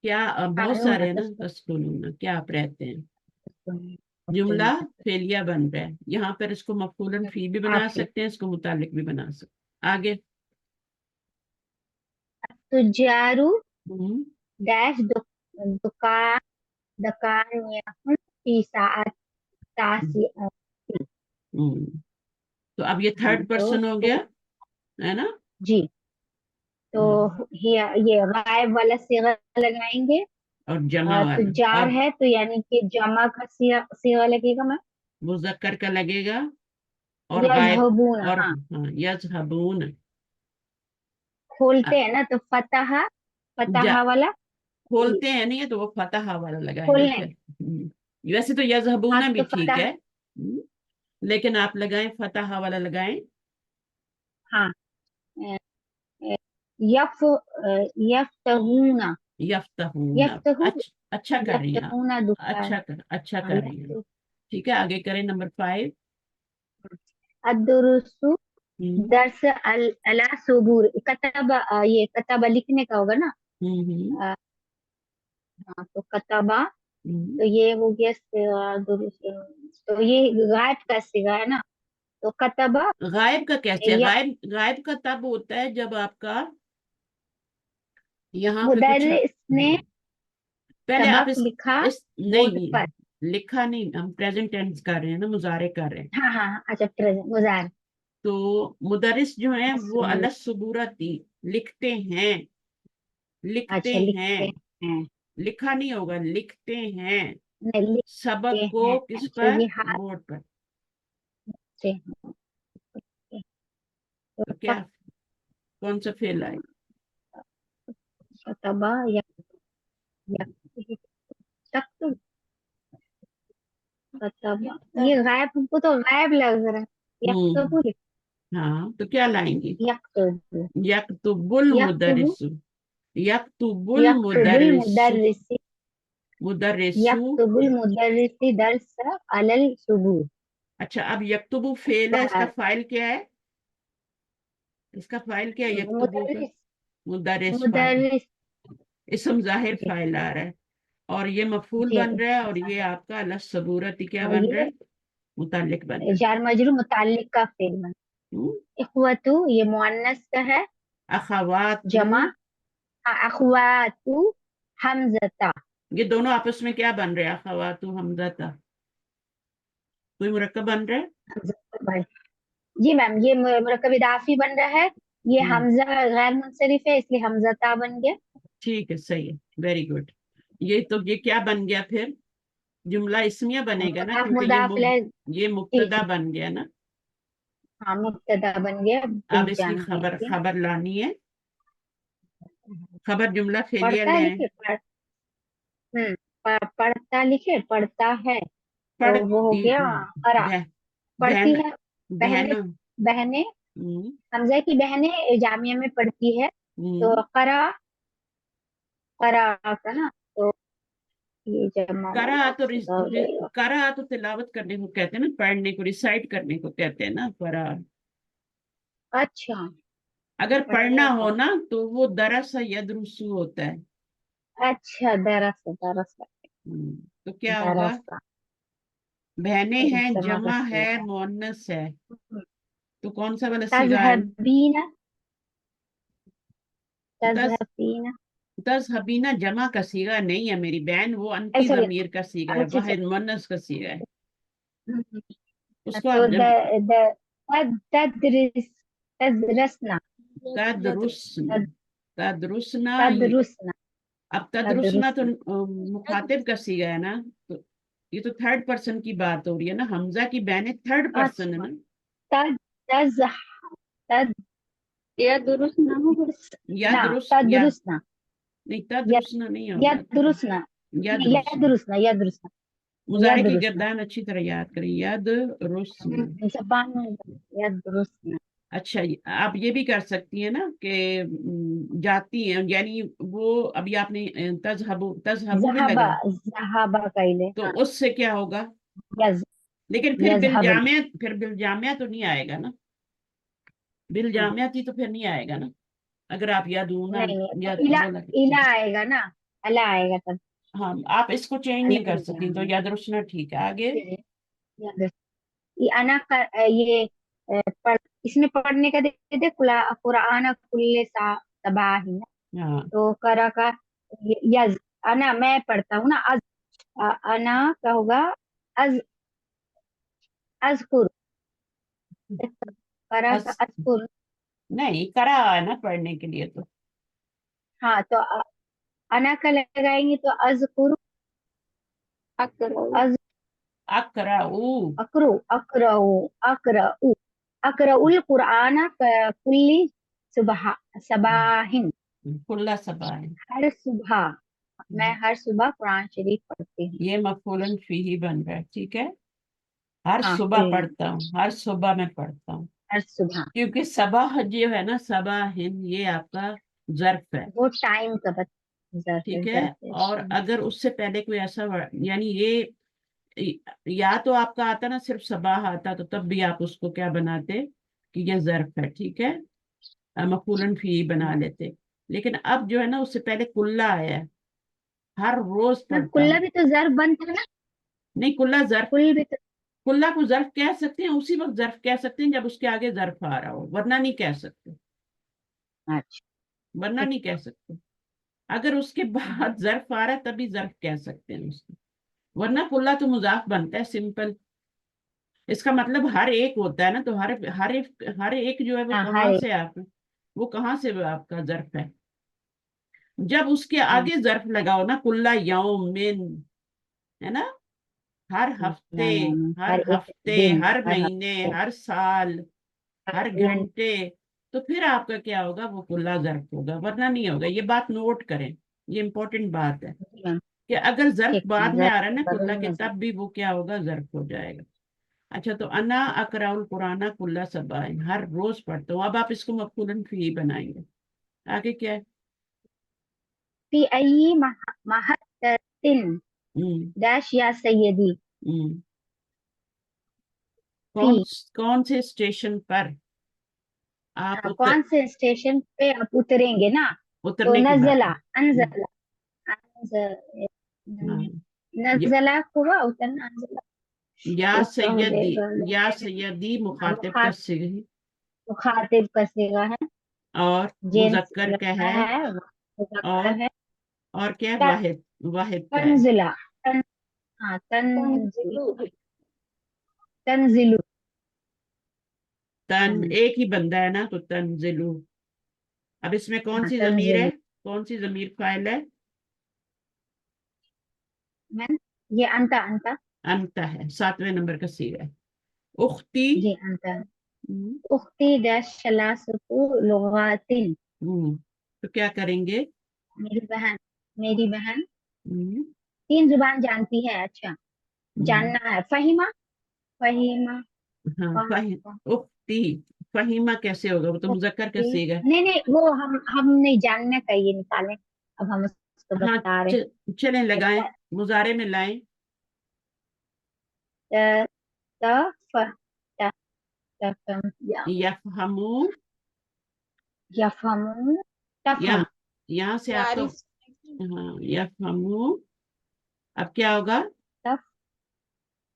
क्या हाँ बहुत नूना सारे हैं ना, तस्कुनु, तस्कुनूना, क्या आप रहते हैं। जुमला फेलिया बन रहा है यहाँ पर, इसको मफूलन फी भी बना आपके सकते हैं, इसको मुतालिक भी बना सकते हैं। आगे, तुजारू हम्म, डैश दुकान, दुकान यहुन फी साअत तासिअती, हम्म। तो अब ये थर्ड पर्सन हो तो गया, है ना। जी, तो हम्म, ये गायब वाला सिगा लगाएंगे। और जमा वाला, तुजार और है तो यानी कि जमा का सिगा लगेगा मैम, मुजक्कर का लगेगा, और गायब, यजहबून, और हाँ हाँ, यजहबून, खोलते हैं ना तो फतहा, जा फतहा वाला खोलते हैं नहीं है तो वो फतहा वाला लगाएंगे खोलने, फिर। वैसे तो हाँ यजहबूना भी तो ठीक फतहा, है, लेकिन आप लगाएं, फतहा वाला लगाएं। हाँ अ, अ, यफ यफ्तहूना, यफ्तहूना, यफ्तहू, अच्छा कर रही हैं आप, यफ्तहूना दुकान, अच्छा हाँ कर रही हैं। ठीक है, आगे करें, नंबर 5। अद्दुरुसु दर्स अला सुबूर, कतबा, ये कतबा लिखने का होगा ना, हम्म, अ, हाँ तो कतबा, हम्म। तो ये हो गया सिगा, तो ये गायब का सिगा है ना, तो कतबा गायब का कैसे, या गायब का तब होता है जब आपका यहाँ पे कुछ, मुदर्रिस ने पहले आप सबक लिखा इस बोर्ड नहीं, पर, लिखा नहीं, हम प्रेजेंट टेंस कर रहे हैं ना, मुजारे कर रहे हैं। हाँ हाँ हाँ, अच्छा प्रेजेंट मुजार, तो मुदरिस जो है वो सुबूर, अलस सुबूरती, लिखते हैं, लिखते अच्छा हैं, लिखते हैं, लिखा नहीं होगा, लिखते हैं नहीं सबक लिखते को हैं, किस अच्छा पर, ये हाथ बोर्ड पर। से, तो तो क्या, कौन सा फेल आए। कतबा या तक तो कतबा, ये गायब, हमको तो गायब लग रहा है, यक्तबु, हाँ, तो क्या लाएंगे, यक्तबु, यक्तुबुल यक्तबु, मुदरिसु, यक्तुबुल यक्तबुल मुदरिसु, मुदर्रिसी, मुदरिसु। यक्तबुल मुदर्रिसी दर्स अलल सुबूर, अच्छा, अब यक्तुबु फेल है, इसका फाइल क्या है, इसका फाइल क्या है यक्तुबु का, मुदर्रिस, मुदरिस फाइल, मुदर्रिस, इसम जाहिर जी फाइल आ रहा है, और ये मफूल जी, बन रहा है, और ये आपका अलस सबूरती क्या और बन रहा ये है, मुतालिक बन रहा है। जार मजरूर मुताल्लिक का फेल बन, हम्म, इख्वतु ये मुअन्नस का है, अखवातु, जमा, अख्वातु हमजता, ये दोनों आपस में क्या बन रहे हैं, अखवातु हमजाता, कोई मुरक्कब बन रहा है। हमजता भाई, जी मैम ये मुरक्कब इदाफी बन रहा है, ये हम्म, हमजा गैर मुंसरिफ है इसलिए हमजता बन गया, ठीक है, सही है, वेरी गुड। ये क्या बन गया फिर, जुमला इसमिया बनेगा ना, मुदाफ क्योंकि मुदाफ इलैह, ये जी मुब्तदा जी, बन गया ना। हाँ मुब्तदा बन गया, अब भूल इसकी जाना खबर है, खबर लानी है, खबर जुमला फेलिया पढ़ता ले है आए। लिखे पढ़ता लिखे पढ़ता है, तो पढ़ वो हो गया करा, बह, पढ़ती बहन, है, बहन, बहने, बहने, हम्म, हमजा की बहनें जामिया में पढ़ती है, तो करा, करा का ना, तो ये जमा करा वाला तो सीधा हो जाएगा, करा तो तिलावत करने को कहते हैं ना, पढ़ने को, रिसाइट करने को कहते हैं ना, करा। अच्छा अगर पढ़ना पढ़ने हो को, ना तो वो दरस यदरुसु होता है। अच्छा दरस, दरस, तो क्या होगा, दरस, बहनें हैं, जमा का जमा है, सीगा, मुअन्नस है, तो कौन सा वाला सीगा है। तजहबीना, तज़हबीना तज़हबीना जमा का सीगा नहीं है मेरी बहन, वो अंती सॉरी ज़मीर का सीगा है, अच्छा अच्छा वाहिद मुअन्नस का सीगा है। उसको तो आप तदरिस तदरसना तदरुसना, तदरुसना, तदरुसना अब तदरुसना तो तदरुसना मुखातिब का सीगा है ना, तो ये तो थर्ड पर्सन की बात हो रही है ना, हमजा की बहन थर्ड पर्सन है अच्छा ना। तद तज तद यदरुसना या ना दुरुस या तदरुसना नहीं, तदरुसना नहीं होगा, यदरुसना या दुरुसना, यदरुसना यदरुसना मुजारे की यदरुसना गर्दान अच्छी तरह याद करें, याद रुस्ना। जबान में यदरुसना अच्छा, आप ये भी कर सकती हैं ना कि जाती हैं, यानी वो अभी आपने तजहबु तजहबु में ज़हाबा लगा, ज़हाबा कइले तो हाँ उससे क्या होगा, यज लेकिन फिर यज़हबन बिल जामिया तो नहीं आएगा ना, बिल हाँ जामिया थी तो फिर नहीं आएगा ना, अगर आप यादूना नहीं या तो इला बोला इला आएगा ना अला आएगा तब हाँ, आप इसको चेंज नहीं कर अला सकती, तो याद रखना ठीक है। आगे यज ये अना का ये इसमें पढ़ने का दे दे कुरान कुल्ले सबाही ना हाँ, तो करा का यज अना मैं पढ़ता हूँ ना अना का होगा अज अजकुर करा का बस अजकुर नहीं करा है ना पढ़ने के लिए तो हाँ तो अना का लगाएंगे तो अजकुर अज अकरा ऊ अकरो अकरऊ अकरऊ अकरउल कुरान कुल्ली सुबह सबाहिन खुला सबा है, हर सुबह मैं हर सुबह कुरान शरीफ पढ़ती हूँ ये मफूलन फीही बन रहा है, ठीक है। हर हाँ सुबह कुल्ली पढ़ता हूँ, हर सुबह मैं पढ़ता हूँ, हर सुबह क्योंकि सबह जो है ना, सबा हिंद ये आपका जर्फ है, वो टाइम का ठीक है। और बता अगर उससे पहले कोई ऐसा यानी ये या तो आपका आता ना सिर्फ सबाह आता, तो तब भी आप उसको क्या बनाते कि ये जर्फ है, ठीक है, मफूलन फी बना लेते। लेकिन अब जो है ना, उससे पहले कुल्ला आया है, हर रोज पढ़ता कुल्ला हूँ। भी तो जर्फ बनता है ना नहीं, कुल्ला जर्फ, कुल भी तो कुल्ला को जर्फ कह सकते हैं, उसी वक्त जर्फ कह सकते हैं जब उसके आगे जर्फ आ रहा हो, वरना नहीं कह सकते, अच्छा वरना ठीक नहीं कह सकते। अगर उसके बाद जर्फ आ रहा है तभी जर्फ कह सकते हैं उसको, वरना कुल्ला तो मुजाफ बनता है सिंपल। इसका मतलब हर एक होता है ना, तो हर एक जो है वो हाँ कहाँ हर से आप, वो कहाँ से वो आपका जर्फ है, जब उसके एक आगे जर्फ लगाओ ना, कुल्ला यौमिन, है ना, हर हफ्ते, हर हर एक हफ्ते, दिन हर हर महीने, हफ्ते हर साल, हर हर दिन घंटे, तो फिर आपका क्या होगा, वो कुल्ला जर्फ होगा, वरना नहीं होगा। ये बात नोट करें, ये इंपॉर्टेंट बात है कि अगर जर्फ ठीक बाद में आ रहा है ना कुल्ला के, जर्फ तब भी वो क्या होगा, जर्फ हो जाएगा। अच्छा, तो अना अकराउल कुराना कुल्ला सबाइन, हर रोज पढ़ता हूँ। अब आप इसको मफूलन फी बनाएंगे, आगे क्या है। फी अय्यी महत्तिन हम्म डैश या सैयदी हम्म फी कौन से स्टेशन पर आप कौन से स्टेशन पे आप उतरेंगे ना तो उतरने की बात नजला है। अनजला अनज- हाँ, य- नजला हुआ उतरना अनजला या इसका हो सैयदी, जाएगा या सैयदी मुखातिब का सिग, मुखातिब कसेगा है और जेंट्स मुजक्कर का लड़का है, है मुजक्कर और है और क्या है, त- वाहिद, वाहिद का है। तंजिला हाँ तंजिलु तंजिलु तन एक ही बंदा है ना, तो तंजिलु। अब इसमें कौन हाँ सी जमीर है, तंजिलु कौन सी जमीर फाइल है, मैं ये अंता अंता अंता है, 7वें नंबर का सीगा है। उख्ती, ये अंता हम्म, उख्ती डैश शलासतु लुगातिन तो क्या करेंगे, मेरी बहन हम्म, 3 जुबान जानती है अच्छा हम्म, जानना है फहीमा फहीमा हाँ, फह- उख्ती, फहीमा कैसे होगा, वो तो मुजक्कर का उख्ती सीगा है। नहीं नहीं वो हम नहीं जानने का ये निकालें अब हम उसको हाँ, बता रहे चलें लगाएं, हैं मुजारे में लाएं। त त फ त तफम यफहमू, यफहमू तफहम यहाँ यहाँ से आपका, हाँ, यफहमू, अब क्या होगा, तफ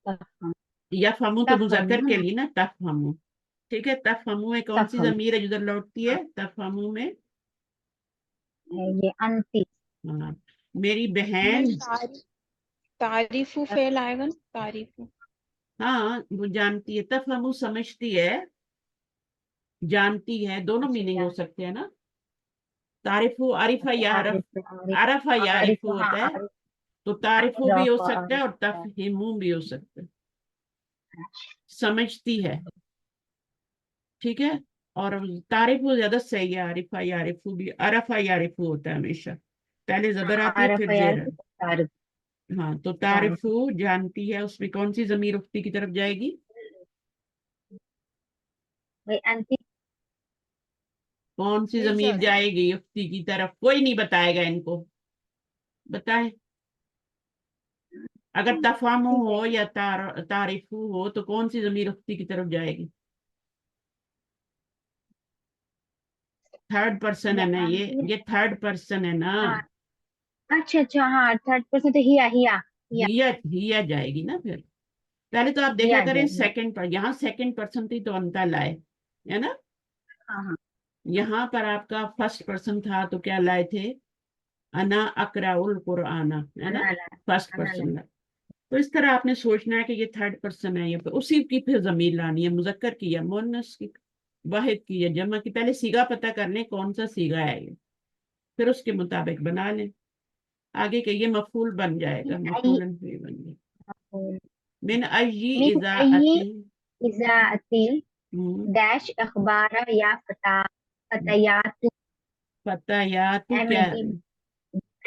तफहम यफहमू तो मुजक्कर तफहम के ना लिए ना, तफहमू, ठीक है। तफहमू में कौन सी तफहम जमीर है जिधर लौटती है, तफहमू में ये अंती हाँ, मेरी बहन, तारीफू फेल आएगा ना, तारीफू। हाँ वो जानती है, तफहमु समझती है, जानती है, दोनों मीनिंग हो सकते हैं ना। तारिफू आरिफा या अरफ, अरफा या आरिफ आरिफू होता है, हाँ तो तारिफू भी हो आरिफ सकता है और आरिफ तफहीमू भी हो सकता है। समझती है, ठीक है। और तारिफू ज्यादा सही है, आरिफा या आरिफू भी, अरफा या आरिफू होता है हमेशा, पहले जबर आती है आरिफ फिर जेर है। तारिफ हाँ, तो तारिफ तारिफू जानती है, उसमें कौन सी जमीर उख्ती की तरफ जाएगी? भाई अंती कौन सी नहीं जमीर जा रही। जाएगी उख्ती की तरफ? कोई नहीं बताएगा इनको, बताए। अगर तफामु हो या तारिफू हो तो कौन सी जमीर उख्ती की तरफ जाएगी? थर्ड पर्सन है ना, अंती ये थर्ड पर्सन है ना। हाँ अच्छा हाँ थर्ड पर्सन तो हिया हिया जाएगी ना फिर। पहले तो आप देखा हिया करें जाएगी सेकंड पर, यहाँ सेकंड पर्सन थी तो अंता लाए, है ना। हाँ हाँ यहाँ पर आपका फर्स्ट पर्सन था तो क्या लाए थे? अना अकराउल कुराना, है ना, अनाला फर्स्ट अनाला पर्सन लाए। तो इस तरह आपने सोचना है कि ये थर्ड पर्सन है, ये उसी की फिर जमीर लानी है, मुजक्कर की या मुअन्नस की, वाहिद की या जमा की। पहले सीगा पता कर लें कौन सा सीगा है ये, फिर उसके मुताबिक बना लें। आगे के ये मफूल बन जाएगा, आई मफूलन भी बन जाएगा। मिन अय्यी मिन अय्यी इज़ाअतिन, इज़ाअतिल डैश अखबार या फतयात फतायातु है क्या? मेरी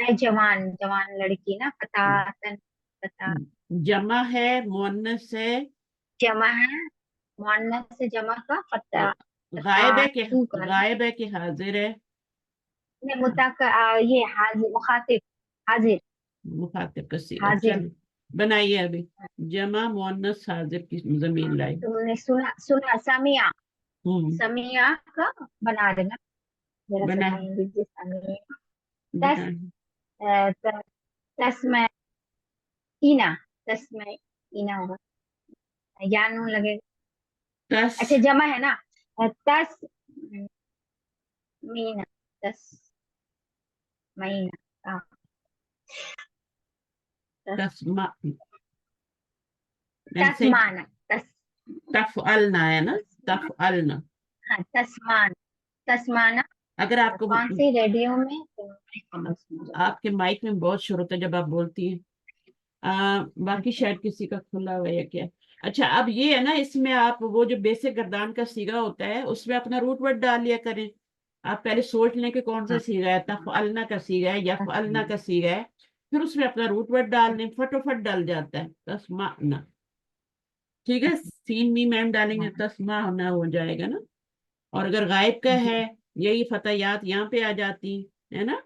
है जवान जवान लड़की ना फतातन फता जमा है, मुअन्नस है, जमा है मुअन्नस से जमा का फता गायब है कि, फतातू का ना गायब है कि हाजिर है? ने ये हाजिर मुखातिब हाजिर मुखातिब का सीगा। हाजिर चल बनाइए अभी, जमा मुअन्नस हाजिर की जमीन लाई। तुमने सुना सुना समिया हम्म, समिया का बना देना जरा सा बना, टाइम दीजिए समिया बना। तस तस्मईना तस्मईना होगा या नून लगेगा तस, अच्छा जमा है ना तस मीना तस महीना हाँ, तस तस्मा, ऐसे तस्माना तस तफअलना है ना, तफअलना। हाँ तस्मान तस्माना अगर आपको, कौन सी रेडियो में आपके माइक में बहुत शोर होता है जब आप बोलती हैं। बाकी शायद किसी का खुला हुआ है या क्या। अच्छा, अब ये है ना, इसमें आप वो जो बेसिक गर्दान का सीगा होता है उसमें अपना रूट वर्ड डाल लिया करें। आप पहले सोच लें कि कौन सा सीगा है, तफअलना का सीगा है या फअलना का सीगा है, फिर उसमें अपना रूट वर्ड डाल लें, फटोफट डल जाता है, तस्माना। ठीक है, सीन मी मैम डालेंगे तस्मा होना हो जाएगा ना। और अगर गायब का है, यही फतायात यहाँ पे आ जाती है ना,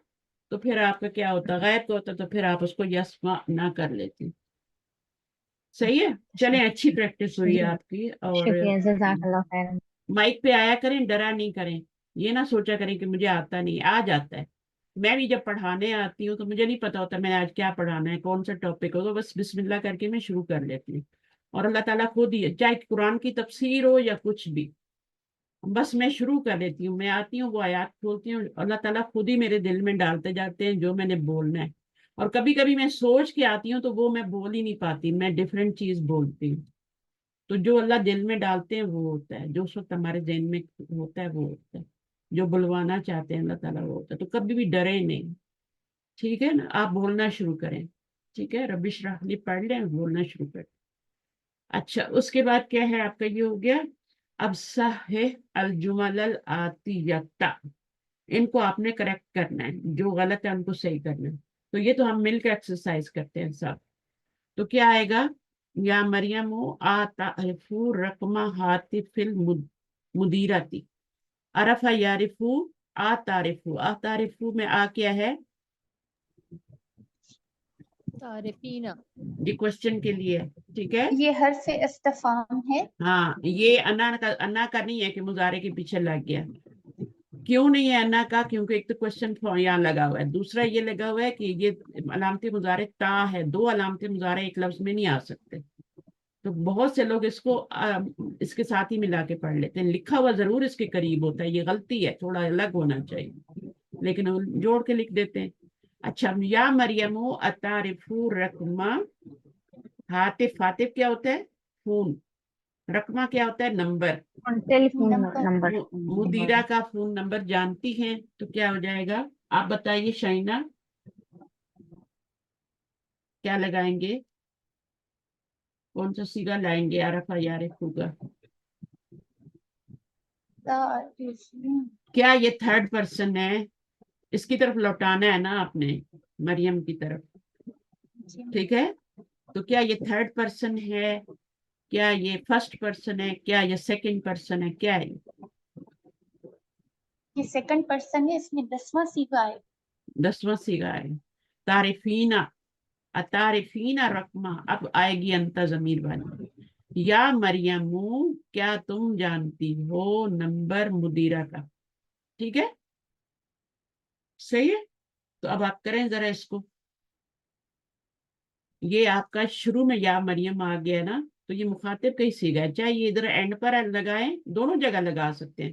तो फिर आपका क्या होता, गायब का होता तो फिर आप उसको यस्मा ना कर लेती। सही है, चलें, अच्छी प्रैक्टिस हुई है आपकी। और शुक्रिया जज़ाकल्लाह खैर माइक पे आया करें, डरा नहीं करें, ये ना सोचा करें कि मुझे आता नहीं, आ जाता है। मैं भी जब पढ़ाने आती हूँ तो मुझे नहीं पता होता मैंने आज क्या पढ़ाना है, कौन सा टॉपिक हो, तो बस बिस्मिल्लाह करके मैं शुरू कर लेती हूँ। और अल्लाह ताला खुद ही है, चाहे कुरान की तफसीर हो या कुछ भी, बस मैं शुरू कर लेती हूँ। मैं आती हूँ, वो आयत खोलती हूँ, अल्लाह ताला खुद ही मेरे दिल में डालते जाते हैं जो मैंने बोलना है। और कभी कभी मैं सोच के आती हूँ तो वो मैं बोल ही नहीं पाती, मैं डिफरेंट चीज बोलती हूँ। तो जो अल्लाह दिल में डालते हैं वो होता है, जो उस वक्त हमारे दिल में होता है वो होता है, जो बुलवाना चाहते हैं अल्लाह ताला वो होता है। तो कभी भी डरे नहीं, ठीक है ना। आप बोलना शुरू करें, ठीक है, रब्बिश रह ली पढ़ लें, बोलना शुरू करें। अच्छा, उसके बाद क्या है आपका, ये हो गया। अब सह अल जुमल अल आतियता, इनको आपने करेक्ट करना है, जो गलत है उनको सही करना है। तो ये तो हम मिलकर एक्सरसाइज करते हैं सब। तो क्या आएगा, या मरियम आतारिफू रकमा हातिफिल मुदीरती, अरफा यारिफू आतारिफू, आतारिफू में आ क्या है? तारिफीना। ये क्वेश्चन के लिए है, ठीक है। ये हर्फ इस्तिफाम है। हाँ, ये अन्ना का नहीं है कि मुजारे के पीछे लग गया। क्यों नहीं है अन्ना का? क्योंकि एक तो क्वेश्चन यहाँ लगा हुआ है, दूसरा ये लगा हुआ है कि ये अलामती मुजारे ता है, दो अलामती मुजारे एक लफ्ज में नहीं आ सकते। तो बहुत से लोग इसको इसके साथ ही मिला के पढ़ लेते हैं, लिखा हुआ जरूर इसके करीब होता है, ये गलती है, थोड़ा अलग होना चाहिए। لیکن ہم جوڑ کے لکھ دیتے ہیں. اچھا یا مریمو اتعرفو رقمہ. ہاتف، ہاتف کیا ہوتا ہے؟ فون. رقمہ کیا ہوتا ہے؟ نمبر. Telephone number. نمبر. مدیرہ کا فون نمبر جانتی ہیں تو کیا ہو جائے گا؟ آپ بتائیے شائنہ کیا لگائیں گے؟ کون سا سیگا لائیں گے؟ عرفہ یعرف ہوگا. کیا یہ تھرڈ پرسن ہے؟ اس کی طرف لوٹانا ہے نا آپ نے، مریم کی طرف. ٹھیک ہے، تو کیا یہ تھرڈ پرسن ہے؟ کیا یہ فرسٹ پرسن ہے؟ کیا یہ سیکنڈ پرسن ہے؟ کیا ہے؟ یہ سیکنڈ پرسن ہے، اس میں 10واں سیگا ہے. 10واں سیگا ہے. تعریفینہ، اتعرفینہ رقمہ. اب آئے گی انت ضمیر والی. یا مریم کیا تم جانتی ہو نمبر مدیرہ کا. ٹھیک ہے، صحیح ہے. تو اب آپ کریں ذرا اس کو. یہ آپ کا شروع میں یا مریم آ گیا نا، تو یہ مخاطب کا ہی سیگا ہے. چاہے یہ ادھر اینڈ پر لگائیں، دونوں جگہ لگا سکتے ہیں.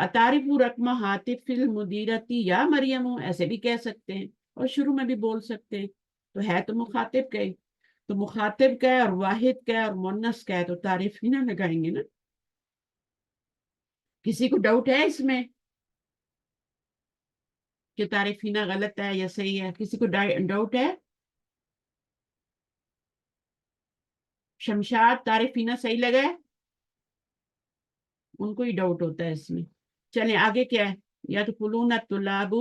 اتعرف رقمہ ہاتف المدیرتی یا مریم، ایسے بھی کہہ سکتے ہیں اور شروع میں بھی بول سکتے ہیں. تو ہے تو مخاطب کا ہی. تو مخاطب کا ہے اور واحد کا ہے اور مونس کا ہے، تو تعریفینہ لگائیں گے نا. کسی کو ڈاؤٹ ہے اس میں کہ تعریفینہ غلط ہے یا صحیح ہے؟ کسی کو ڈاؤٹ ہے؟ شمشاد تعریفینہ صحیح لگا ہے؟ ان کو ہی ڈاؤٹ ہوتا ہے اس میں. چلیں آگے کیا ہے؟ یدخلون الطلاب.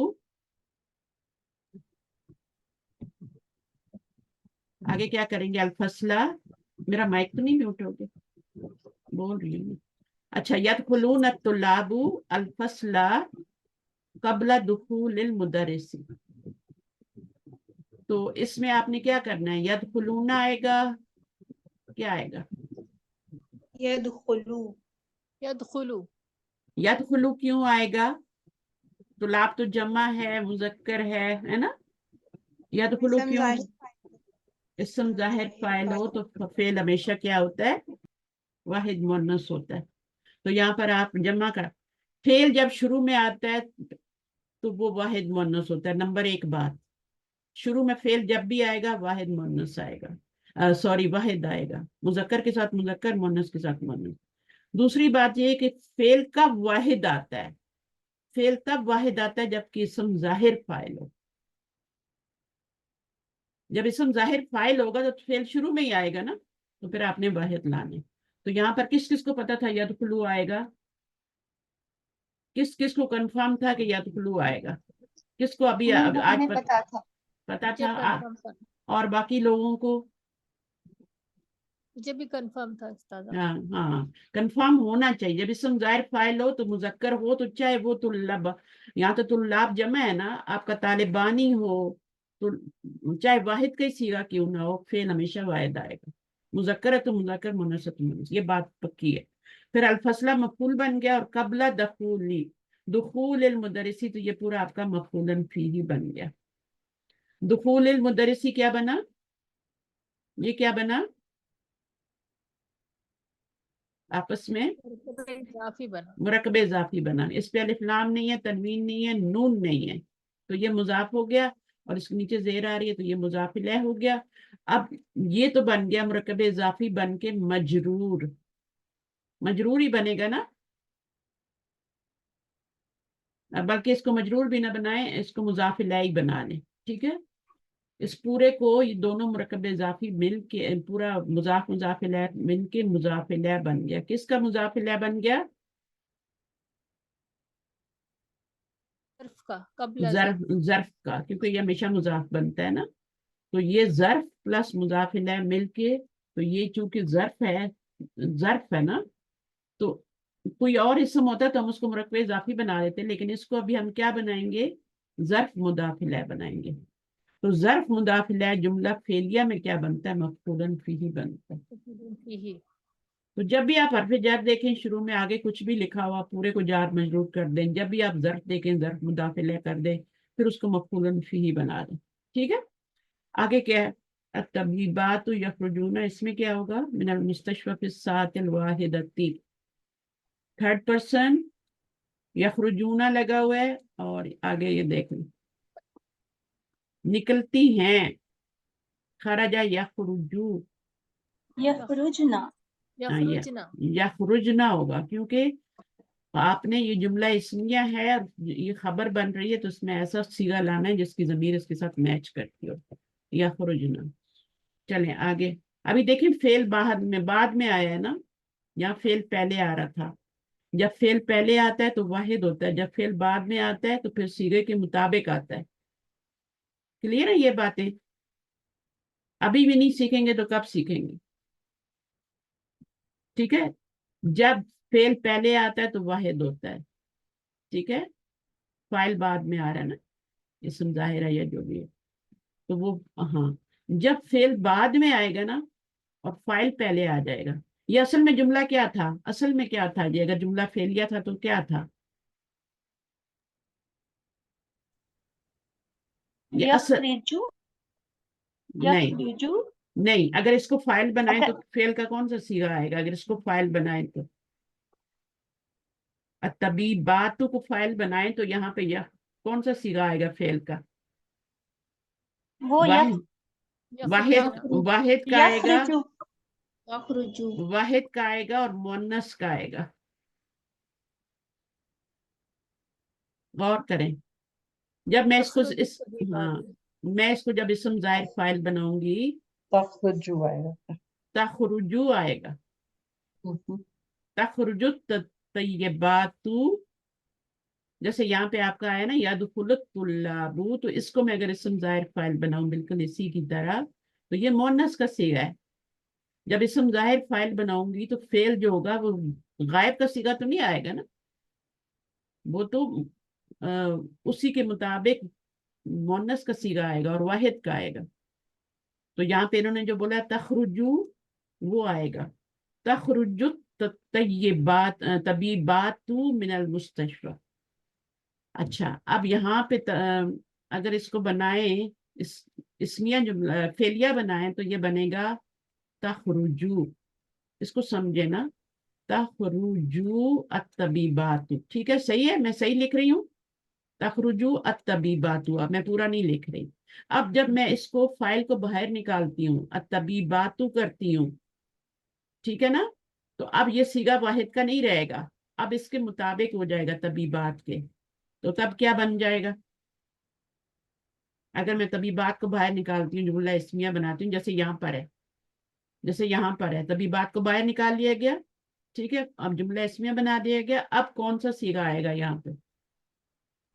آگے کیا کریں گے؟ الفصلہ. میرا مائک تو نہیں میوٹ ہو گیا؟ بول رہی ہوں. اچھا یدخلون الطلاب الفصلہ قبل دخول المدرس. تو اس میں آپ نے کیا کرنا ہے؟ یدخلون آئے گا، کیا آئے گا؟ یدخلو. یدخلو. یدخلو کیوں آئے گا؟ طلاب تو جمع ہے، مذکر ہے نا. یدخلو کیوں؟ اسم ظاہر فاعل ہو تو فعل ہمیشہ کیا ہوتا ہے؟ واحد مؤنث ہوتا ہے. تو یہاں پر آپ جمع کا فعل جب شروع میں آتا ہے تو وہ واحد مؤنث ہوتا ہے. نمبر ایک بات، شروع میں فعل جب بھی آئے گا واحد مؤنث آئے گا، سوری واحد آئے گا. مذکر کے ساتھ مذکر، مؤنث کے ساتھ مؤنث. دوسری بات یہ کہ فعل کب واحد آتا ہے؟ فعل تب واحد آتا ہے جب کہ اسم ظاہر فاعل ہو. جب اسم ظاہر فاعل ہوگا تو فعل شروع میں ہی آئے گا نا، تو پھر آپ نے واحد لانے. تو یہاں پر کس کس کو پتا تھا یدخلو آئے گا؟ کس کس کو کنفرم تھا کہ یدخلو آئے گا؟ کس کو ابھی آج ہمیں پتا تھا. پتا مجھے تھا؟ کنفرم تھا، اور باقی لوگوں کو؟ مجھے بھی کنفرم تھا استاذہ. ہاں ہاں، کنفرم ہونا چاہیے. جب اسم ظاہر فاعل ہو تو مذکر ہو تو چاہے وہ طلاب، یہاں تو طلاب جمع ہے نا، آپ کا طالبانی ہو تو چاہے واحد کا ہی سیغہ کیوں نہ ہو، فعل ہمیشہ واحد آئے گا. مذکر ہے تو مذکر، مؤنث ہے تو مؤنث. یہ بات پکی ہے. پھر الفصلہ مفعول بن گیا، اور قبل دخول المدرسی، تو یہ پورا آپ کا مفعول فیہ بن گیا. دخول المدرسی کیا بنا؟ یہ کیا بنا آپس میں؟ اضافی بنا. مرکب اضافی بنا. اس پہ الف لام نہیں ہے، تنوین نہیں ہے، نون نہیں ہے، تو یہ مضاف ہو گیا. اور اس کے نیچے زیر آ رہی ہے تو یہ مضاف الیہ ہو گیا. اب یہ تو بن گیا مرکب اضافی بن کے مجرور. مجرور ہی بنے گا نا، بلکہ اس کو مجرور بھی نہ بنائیں، اس کو مضاف الیہ ہی بنا لیں. ٹھیک ہے، اس پورے کو یہ دونوں مرکب اضافی مل کے پورا مضاف الیہ مل کے مضاف الیہ بن گیا. کس کا مضاف الیہ بن گیا؟ ظرف کا، قبل ظرف کا، کیونکہ یہ ہمیشہ مضاف بنتا ہے نا. تو یہ ظرف پلس مضاف الیہ مل کے، تو یہ چونکہ ظرف ہے نا، تو کوئی اور اسم ہوتا ہے تو ہم اس کو مرکب اضافی بنا دیتے ہیں، لیکن اس کو ابھی ہم کیا بنائیں گے؟ ظرف مضاف الیہ بنائیں گے. تو ظرف مضاف الیہ جملہ فعلیہ میں کیا بنتا ہے؟ مفعول فیہ بنتا ہے. فیہ. تو جب بھی آپ حرف جر دیکھیں شروع میں آگے کچھ بھی لکھا ہوا پورے کو جار مجرور کر دیں. جب بھی آپ ظرف دیکھیں ظرف مضاف الیہ کر دیں، پھر اس کو مفعول فیہ بنا دیں. ٹھیک ہے، آگے کیا ہے؟ الطبیبات یخرجون، اس میں کیا ہوگا؟ من المستشفى فی الساعة الواحدة. تھرڈ پرسن यखरुजूना लगा हुआ है, और आगे ये देख लो, निकलती हैं, खरजा यखरुजू, यखरुजना, यखरुजना, यखरुजना होगा, क्योंकि आपने ये जुमला इसमिया है और ये खबर बन रही है, तो उसमें ऐसा सीगा लाना है जिसकी ज़मीर इसके साथ मैच करती हो, यखरुजना। चलें आगे। अभी देखें फेल बाद में आया है ना, यहाँ फेल पहले आ रहा था। जब फेल पहले आता है तो वाहिद होता है, जब फेल बाद में आता है तो फिर सीगे के मुताबिक आता है। क्लियर है ये बातें? अभी भी नहीं सीखेंगे तो कब सीखेंगे? ठीक है, जब फेल पहले आता है तो वाहिद होता है, ठीक है, फाइल बाद में आ रहा है ना, इसम जाहिर है या जो भी है, तो वो, हाँ, जब फेल बाद में आएगा ना और फाइल पहले आ जाएगा। ये असल में जुमला क्या था? असल में क्या था ये? अगर जुमला फेलिया था तो क्या था ये? असल यखरिजू, नहीं, यखरिजू, नहीं, अगर इसको फाइल बनाए अच्छा, तो फेल का कौन सा सीगा आएगा? अगर इसको फाइल बनाए तो तभी बातों को फाइल बनाए तो यहाँ पे यह कौन सा सीगा आएगा फेल का? वो वाहिद, वाहिद, यखरुजना, वाहिद का आएगा, यखरिजू, वाहिद का आएगा और मुअन्नस का आएगा। गौर करें, जब मैं इसको तखरुजु इस, तभी हाँ, बात। मैं इसको जब इसम जाहिर फाइल बनाऊंगी, तखरुजू आएगा। तखरुजू आएगा, तखरुजु तय्यबातु, जैसे यहाँ पे आपका आया ना यादखुलुत तुल्लाबु, तो इसको मैं अगर इसम जाहिर फाइल बनाऊं बिल्कुल इसी की तरह, तो ये मुअन्नस का सीगा है। जब इसम जाहिर फाइल बनाऊंगी तो फेल जो होगा वो गायब का सीगा तो नहीं आएगा ना, वो तो उसी के मुताबिक मुअन्नस का सीगा आएगा और वाहिद का आएगा। तो यहाँ पे इन्होंने जो बोला तखरुजू, वो आएगा तखरुजु तय्यबात तबीबातु मिनल मुस्तशफा। अच्छा, अब यहाँ पे अगर इसको बनाए, इसमिया जुमला फेलिया बनाए तो ये बनेगा तखरुजू। इसको समझे ना, तखरुजू अत्तबीबातु, ठीक है, सही है, मैं सही लिख रही हूँ, तखरुजू अत्तबीबातु। अब मैं पूरा नहीं लिख रही। अब जब मैं इसको फाइल को बाहर निकालती हूँ, अत्तबीबातु करती हूँ, ठीक है ना, तो अब ये सीगा वाहिद का नहीं रहेगा, अब इसके मुताबिक हो जाएगा तबीबात के। तो तब क्या बन जाएगा? अगर मैं तबीबात को बाहर निकालती हूँ, जुमला इस्मिया बनाती हूँ, जैसे यहाँ पर है, जैसे यहाँ पर है, तबीबात को बाहर निकाल लिया गया, ठीक है, अब जुमला इस्मिया बना दिया गया। अब कौन सा सीगा आएगा यहाँ पे?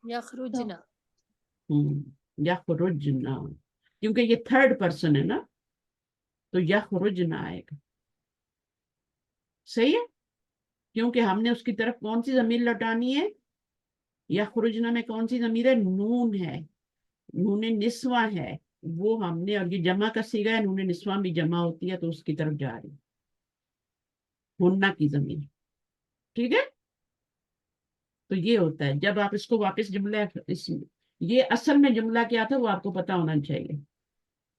यखरुजना, यखरुजना, क्योंकि ये थर्ड पर्सन है ना, तो यखरुजना आएगा। सही है, क्योंकि हमने उसकी तरफ कौन सी जमीर लौटानी है? यखरुजना में कौन सी जमीर है? नून है, नून निस्वा है वो हमने, और ये जमा का सीगा है, नून निस्वा भी जमा होती है, तो उसकी तरफ जा रही, हुन्ना की जमीर, ठीक है। तो ये होता है जब आप इसको वापस जुमला ये असल में जुमला क्या था वो आपको पता होना चाहिए।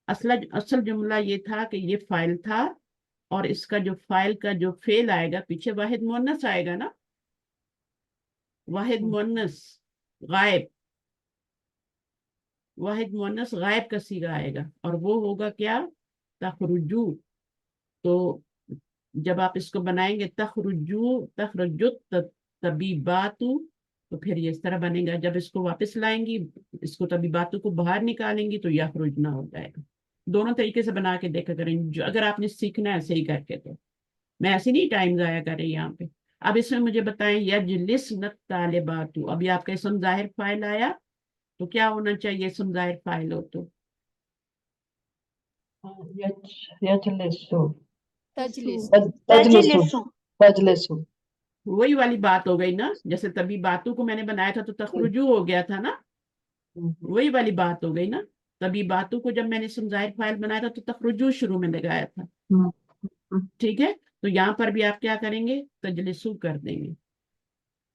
असल जुमला ये था कि ये फाइल था, और इसका जो फाइल का जो फेल आएगा पीछे वाहिद मुअन्नस आएगा ना, वाहिद मुअन्नस गायब, वाहिद मुअन्नस गायब का सीगा आएगा, और वो होगा क्या? तखरुजू। तो जब आप इसको बनाएंगे तखरुजु तबीबातु, तो फिर ये इस तरह बनेगा। जब इसको वापस लाएंगी, इसको तबीबातु को बाहर निकालेंगी, तो यखरुजना हो जाएगा। दोनों तरीके से बना के देखा करें, जो अगर आपने सीखना है सही करके, तो मैं ऐसे नहीं टाइम जाया कर रही यहाँ पे। अब इसमें मुझे बताएं, यजलिसन तालिबातु, अभी आपका इसम जाहिर फाइल आया, तो क्या होना चाहिए? इसम जाहिर फाइल हो तो यजलिसु, तजलिस, तजलिसु, तजलिसु। वही वाली बात हो गई ना, जैसे तभी बातों को मैंने बनाया था तो तखरुजू हो गया था ना, वही वाली बात हो गई ना। तभी बातों को जब मैंने इसम जाहिर फाइल बनाया था तो तखरुजू शुरू में लगाया था, ठीक है। तो यहाँ पर भी आप क्या करेंगे? तजलिसु कर देंगे,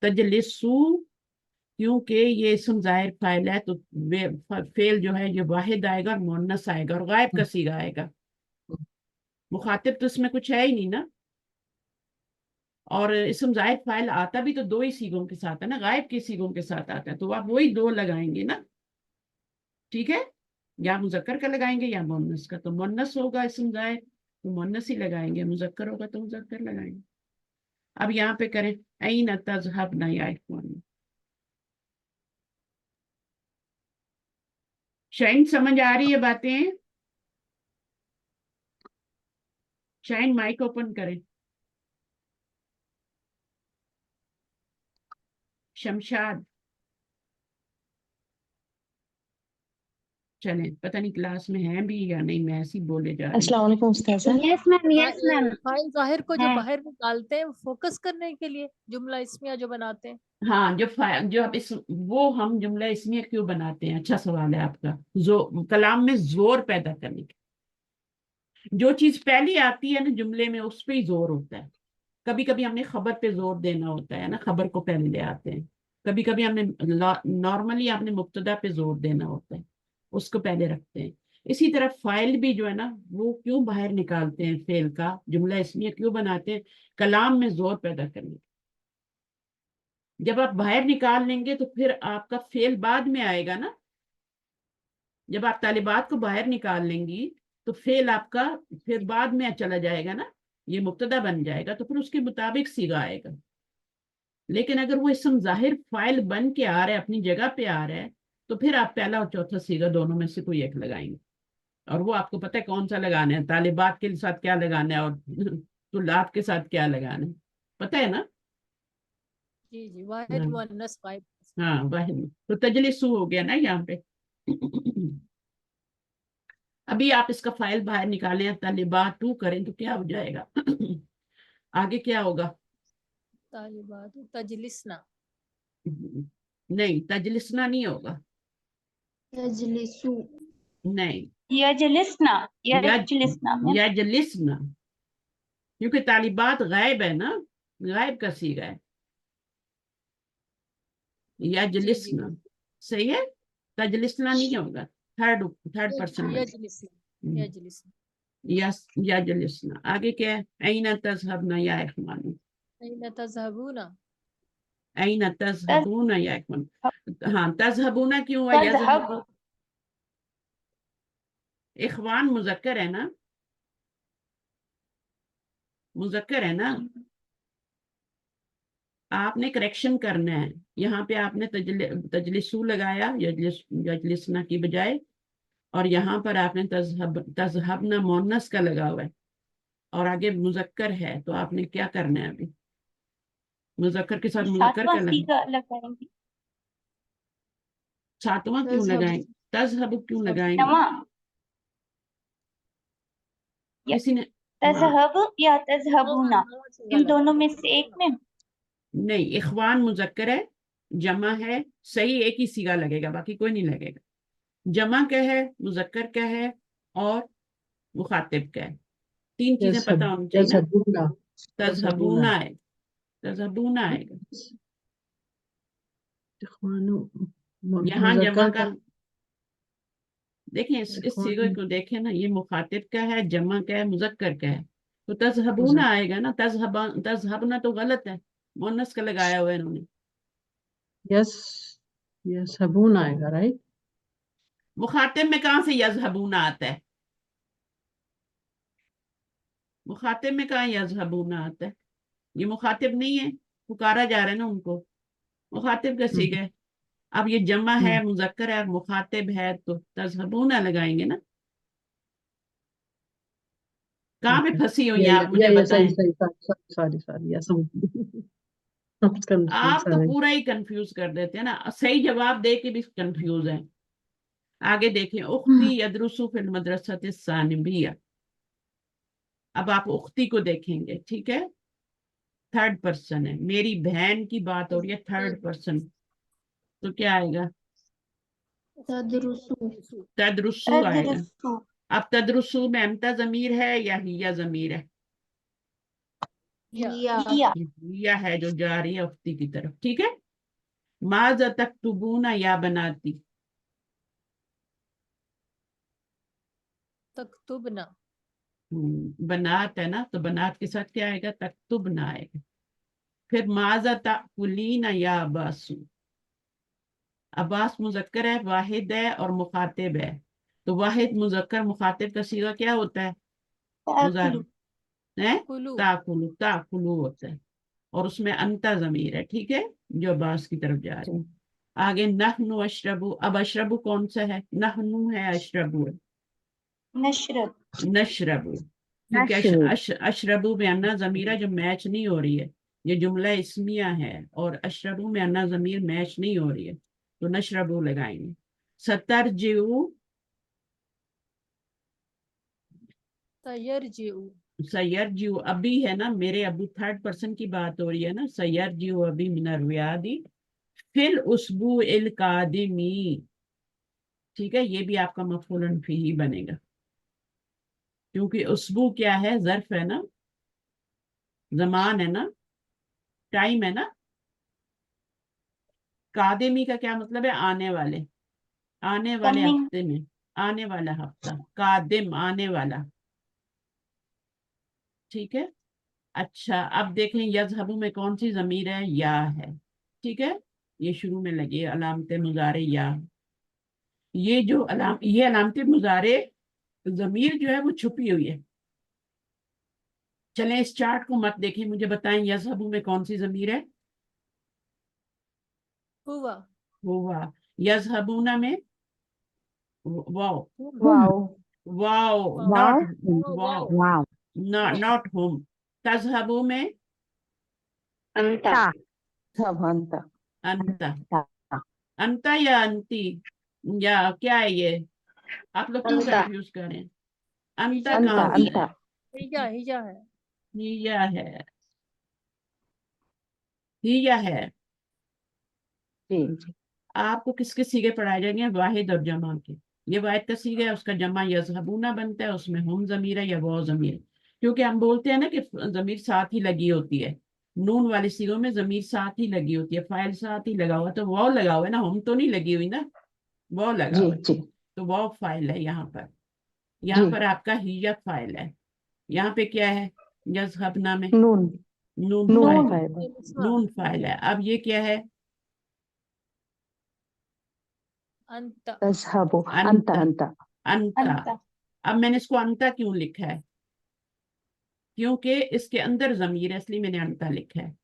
तजलिसु, क्योंकि ये इसम जाहिर फाइल है, तो फेल जो है ये वाहिद आएगा और मुअन्नस आएगा और गायब का सीगा आएगा। मुखातिब तो इसमें कुछ है ही नहीं ना, اور اسم زائد فاعل آتا بھی تو دو ہی سیغوں کے ساتھ ہے نا، غائب کے سیغوں کے ساتھ آتا ہے، تو آپ وہی دو لگائیں گے نا، ٹھیک ہے، یا مذکر کا لگائیں گے یا مؤنث کا، تو مؤنث ہوگا اسم زائد تو مؤنث ہی لگائیں گے، مذکر ہوگا تو مذکر لگائیں گے۔ اب یہاں پہ کریں این تذهبن یا اخوان، شائن سمجھ آ رہی ہے باتیں؟ شائن مائک اوپن کریں، شمشاد، چلیں پتہ نہیں کلاس میں ہیں بھی یا نہیں، میں ایسی بولے جا رہی ہوں۔ السلام علیکم استاذہ۔ یس میم، یس میم۔ فاعل ظاہر کو جو ہاں باہر نکالتے ہیں فوکس کرنے کے لیے جملہ اسمیہ جو بناتے ہیں، ہاں جو اب وہ ہم جملہ اسمیہ کیوں بناتے ہیں، اچھا سوال ہے آپ کا، کلام میں زور پیدا کرنے کے، جو چیز پہلی آتی ہے نا جملے میں اس پہ ہی زور ہوتا ہے، کبھی کبھی ہم نے خبر پہ زور دینا ہوتا ہے نا، خبر کو پہلے لے آتے ہیں، کبھی کبھی ہم نے نارملی آپ نے مبتدا پہ زور دینا ہوتا ہے، اس کو پہلے رکھتے ہیں۔ اسی طرح فائل بھی جو ہے نا وہ کیوں باہر نکالتے ہیں، فعل کا جملہ اسمیہ کیوں بناتے ہیں، کلام میں زور پیدا کرنے کے۔ جب آپ باہر نکال لیں گے تو پھر آپ کا فعل بعد میں آئے گا نا، جب آپ طالبات کو باہر نکال لیں گی تو فعل آپ کا پھر بعد میں چلا جائے گا نا، یہ مبتدا بن جائے گا تو پھر اس کے مطابق صیغہ آئے گا۔ لیکن اگر وہ اسم ظاہر فاعل بن کے آ رہا ہے، اپنی جگہ پہ آ رہا ہے، تو پھر آپ پہلا اور چوتھا صیغہ دونوں میں سے کوئی ایک لگائیں گے، اور وہ آپ کو پتہ ہے کون سا لگانا ہے، طالبات کے ساتھ کیا لگانا ہے اور طلاب کے ساتھ کیا لگانا ہے، پتہ ہے نا؟ جی جی، واحد مؤنث غائب۔ ہاں واحد، تو تجلسو ہو گیا نا یہاں پہ۔ ابھی آپ اس کا فائل باہر نکالیں، طالبات تو کریں تو کیا ہو جائے گا؟ آگے کیا ہوگا؟ طالبات تجلسنا، نہیں تجلسنا نہیں ہوگا، تجلسو، نہیں یجلسنا، یا یجلسنا میں یا جلسنا، کیونکہ طالبات غائب ہے نا، غائب کا صیغہ ہے، یا جی جی، جلسنا صحیح ہے، تجلسنا نہیں ہوگا، تھرڈ پرسن یجلسنا، یجلسنا، یا جلسنا۔ آگے کیا ہے؟ این تذهبن یا اخوان، این تذهبون، این تذهبون یا اخوان، ہاں تذهبون کیوں ہوا؟ تذهب، اخوان مذکر ہے نا، مذکر ہے نا، آپ نے کریکشن کرنا ہے، یہاں پہ آپ نے تجلسو لگایا یجلسنا کی بجائے، اور یہاں پر آپ نے تذهبن مؤنث کا لگا ہوا ہے اور آگے مذکر ہے، تو آپ نے کیا کرنا ہے ابھی؟ مذکر کے ساتھ مذکر ساتواں کا لگا، صیغہ لگائیں گے، ساتواں کیوں تذهب، لگائیں، تذهب کیوں لگائیں گے؟ نواں، کسی نے ہاں تذهب یا تذهبونا، ان دونوں میں سے ایک میں نہیں، اخوان مذکر ہے، جمع ہے، صحیح ایک ہی صیغہ لگے گا، باقی کوئی نہیں لگے گا، جمع کیا ہے، مذکر کیا ہے، اور مخاطب کیا ہے، تین چیزیں پتہ ہونی چاہیے نا، يذهبون تذهبون آئے، تذهبون آئے گا، إخوانو یہاں جمع کا مذکر دیکھیں، اس اخوان صیغے کو دیکھیں نا، یہ مخاطب کا ہے، جمع کا ہے، مذکر کا ہے، تو تذهبون آئے گا نا، تذهبنا تو غلط ہے، مؤنث کا لگایا ہوا ہے انہوں نے، یس يذهبون آئے گا، رائٹ؟ مخاطب میں کہاں سے یذهبون آتا ہے، مخاطب میں کہاں یذهبون آتا ہے، یہ مخاطب نہیں ہے، پکارا جا رہا ہے نا ان کو، مخاطب کا صیغہ ہے، اب یہ جمع ہے، مذکر ہے اور مخاطب ہے، تو تذهبون لگائیں گے نا، کہاں پہ پھنسی ہوئی ہیں آپ مجھے بتائیں، سوری یس آپ تو پورا ہی کنفیوز کر دیتے ہیں نا، صحیح جواب دے کے بھی کنفیوز ہیں۔ آگے دیکھیں، اختی یدرسو فی المدرسۃ الثانویہ، اب آپ اختی کو دیکھیں گے، ٹھیک ہے، تھرڈ پرسن ہے، میری بہن کی بات ہو رہی ہے، تھرڈ پرسن، تو کیا آئے گا؟ تدرسو، تدرسو آئے گا۔ تدرسو، اب تدرسو میں امتا ضمیر ہے یا ہیا ضمیر ہے؟ یا یا ہیا ہے جو جا رہی ہے اختی کی طرف، ٹھیک ہے، ماذا تکتبون یا بناتی، تکتبنا، بنات ہے نا، تو بنات کے ساتھ کیا آئے گا؟ تکتبنا آئے گا، फिर माजा ताकुलीन या अब्बासु, अब्बास मुजक्कर है, वाहिद है और मुखातिब है। तो वाहिद मुजक्कर मुखातिब का सीगा क्या होता है? मुजारे है कुलू। ताकुलू, ताकुलू होता है, और उसमें अंता जमीर है, ठीक है, जो अब्बास की तरफ जा रही है। आगे नहनु अशरबु, अब अशरबु कौन सा है? नहनु है, अशरबु है, नशरब, नशरबु, क्योंकि अशरबु में अन्ना जमीरा जो मैच नहीं हो रही है, ये जुमला इस्मिया है, और अशरबु में अन्ना जमीर मैच नहीं हो रही है, तो नशरबु लगाएंगे। सतरजिउ, सयरजिउ, सयरजिउ अभी है ना, मेरे अबू थर्ड पर्सन की बात हो रही है ना, सयरजिउ अभी मिनर रियादी फिल उसबू इल कादिमी, ठीक है, ये भी आपका मफूलन फीही बनेगा, क्योंकि उसबू क्या है? ज़र्फ है ना, जमान है ना, टाइम है ना। कादिमी का क्या मतलब है? आने वाले, आने वाले कमिंग, हफ्ते में, आने वाला हफ्ता, कादिम आने वाला, ठीक है। अच्छा, अब देखें यज़हबु में कौन सी ज़मीर है? या है, ठीक है, ये शुरू में लगी है अलामत मुजारे या। ये जो ये अलामत मुजारे ज़मीर जो है वो छुपी हुई है। चलें इस चार्ट को मत देखें, मुझे बताएं यज़हबु में कौन सी ज़मीर है? हुआ, हुआ। यज़हबूना में वाओ, वाओ, वाओ वाओ, नॉट, वाओ वाओ, नॉट होम। तज़हबू में अंता, सब अंत अंता, अंता, अंता या अंती, या क्या है ये? आप लोग क्यों अंता, कंफ्यूज करें? अंता अंता, कहाँ होता अंता, है? हिजा है। हिया है, हिया है। जी, आपको किसके सीगे पढ़ाए जाएंगे? वाहिद और जमा के। ये वाहिद का सीगा है, उसका जमा यज़हबूना बनता है, उसमें हम जमीर है या वो जमीर है, क्योंकि हम बोलते हैं ना कि जमीर साथ ही लगी होती है, नून वाले सीगों में जमीर साथ ही लगी होती है, फाइल साथ ही लगा हुआ, तो वो लगा हुआ है ना, हम तो नहीं लगी हुई ना, वो लगा जी, हुआ है, जी, तो वो फाइल है यहाँ पर। जी, यहाँ पर आपका हिया फाइल है, यहाँ पे क्या है? यज़हबना में नून, नून नून फाइल, फाइल, नून फाइल है। अब ये क्या है? अंत, तज़हबु, अंत, अंता, अंता, अंता। अंता, अब मैंने इसको अंता क्यों लिखा है? क्योंकि इसके अंदर जमीर है, इसलिए मैंने अंता लिखा है।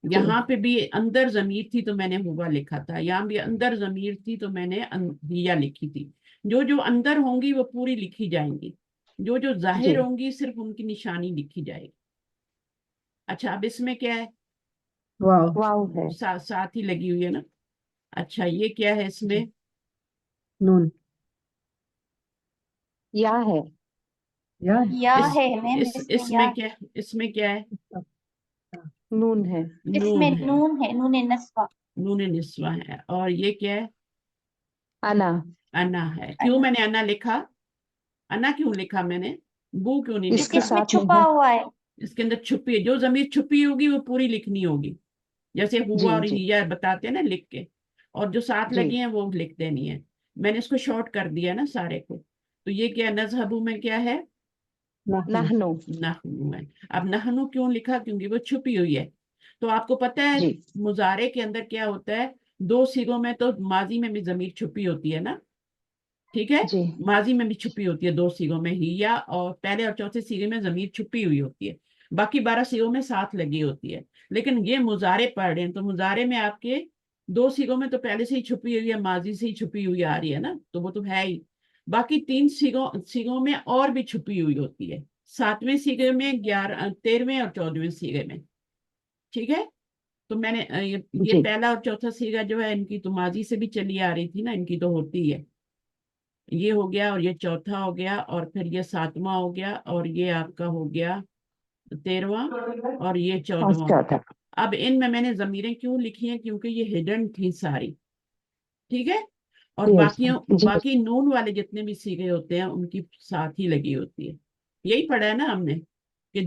यहाँ पे भी अंदर जमीर थी तो मैंने हुआ लिखा था, यहाँ भी अंदर जमीर थी तो मैंने हिया लिखी थी। जो जो अंदर होंगी वो पूरी लिखी जाएंगी, जो जो जी, जाहिर होंगी सिर्फ उनकी निशानी लिखी जाएगी। अच्छा, अब इसमें क्या है? वाओ वाव है, साथ ही लगी हुई है ना। अच्छा, ये क्या है इसमें? नून या है, या या इस है मैम, इसमें या, इसमें क्या है? नून है, इसमें नून है, नून है, नून नस्वा, नून निस्वा है, और ये क्या है? अना, अन्ना है। क्यों अना, मैंने अन्ना लिखा? अन्ना क्यों लिखा मैंने? बू क्यों नहीं क्योंकि इसके लिखा? इसमें साथ में छुपा है, हुआ है। इसके अंदर छुपी है, जो जमीर छुपी होगी वो पूरी लिखनी होगी, जैसे जी, हुआ और जी, हिया बताते हैं ना लिख के, और जो साथ जी, लगी हैं वो लिख देनी है। मैंने इसको शॉर्ट कर दिया ना सारे को। तो ये क्या, नज़हबू में क्या है? नहनु नहनु, नहनु है। अब नहनु क्यों लिखा? क्योंकि वो छुपी हुई है। तो आपको पता है जी, मुजारे के अंदर क्या होता है? दो सीगों में तो माजी में भी जमीर छुपी होती है ना, ठीक है, जी, माजी में भी छुपी होती है, दो सीगों में हिया, और पहले और चौथे सीगे में जमीर छुपी हुई होती है, बाकी 12 सीगों में साथ लगी होती है। लेकिन ये मुजारे पढ़ रहे हैं तो मुजारे में आपके दो सीगों में तो पहले से ही छुपी हुई है, माजी से ही छुपी हुई आ रही है ना, तो वो तो है ही। बाकी तीन सीगों में और भी छुपी हुई होती है, सातवें सीगे में, 11, 13वें और 14वें सीगे में, ठीक है। तो मैंने ये जी, पहला और चौथा सीगा जो है इनकी तो माजी से भी चली आ रही थी ना, इनकी तो होती है। ये हो गया, और ये चौथा हो गया, और फिर ये सातवां हो गया, और ये आपका हो गया 13वां, और ये और 14वां। चौथा, अब इनमें मैंने जमीरें क्यों लिखी हैं? क्योंकि ये हिडन थी सारी, ठीक है। और यस, जी, बाकी नून वाले जितने भी सीगे होते हैं उनकी साथ ही लगी होती है। यही पढ़ा है ना हमने कि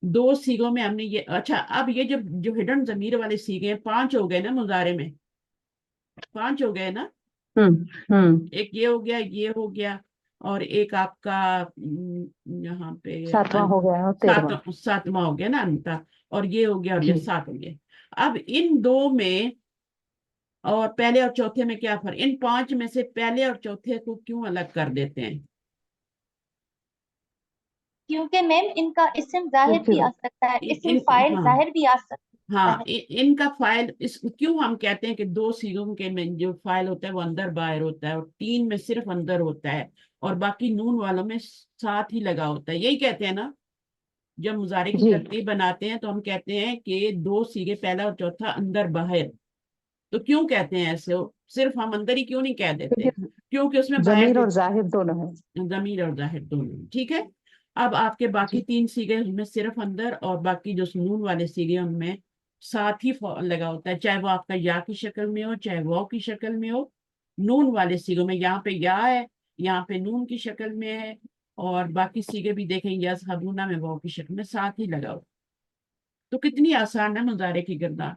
दो सीगों में हमने ये। अच्छा, अब ये जो हिडन जमीर वाले सीगे हैं, 5 हो गए ना मुजारे में, 5 हो गए ना। हम्म एक ये हो गया, ये हो गया, और एक आपका यहाँ पे सातवां हो गया और 13वां, सातवां हो गया ना अंता। اور یہ ہو گیا اور یہ جی 7 ہو گیا. اب ان دو میں اور پہلے اور چوتھے میں کیا فرق, ان 5 میں سے پہلے اور چوتھے کو کیوں الگ کر دیتے ہیں؟ کیونکہ میم ان کا اسم ظاہر بھی آ سکتا ہے, اسم فاعل ہاں ظاہر بھی آ سکتا ہاں ہے. ان کا فائل کیوں ہم کہتے ہیں کہ 2 سیغوں کے میں جو فائل ہوتا ہے وہ اندر باہر ہوتا ہے, اور 3 میں صرف اندر ہوتا ہے, اور باقی نون والوں میں ساتھ ہی لگا ہوتا ہے. یہی کہتے ہیں نا, جب مضارع کی جی ترتیب بناتے ہیں تو ہم کہتے ہیں کہ 2 سیغے پہلا اور چوتھا اندر باہر. تو کیوں کہتے ہیں ایسے؟ صرف ہم اندر ہی کیوں نہیں کہہ دیتے؟ کیونکہ کیونکہ اس میں باہر ضمیر اور ظاہر دونوں ہیں. ضمیر اور ظاہر دونوں. ٹھیک ہے. اب آپ کے باقی جی 3 سیغے ان میں صرف اندر, اور باقی جو نون والے سیغے ان میں ساتھ ہی لگا ہوتا ہے, چاہے وہ آپ کا یا کی شکل میں ہو چاہے واو کی شکل میں ہو. نون والے سیغوں میں یہاں پہ یا ہے, یہاں پہ نون کی شکل میں ہے, اور باقی سیغے بھی دیکھیں یذهبون میں واو کی شکل میں ساتھ ہی لگا ہو. تو کتنی آسان ہے مضارع کی گردان,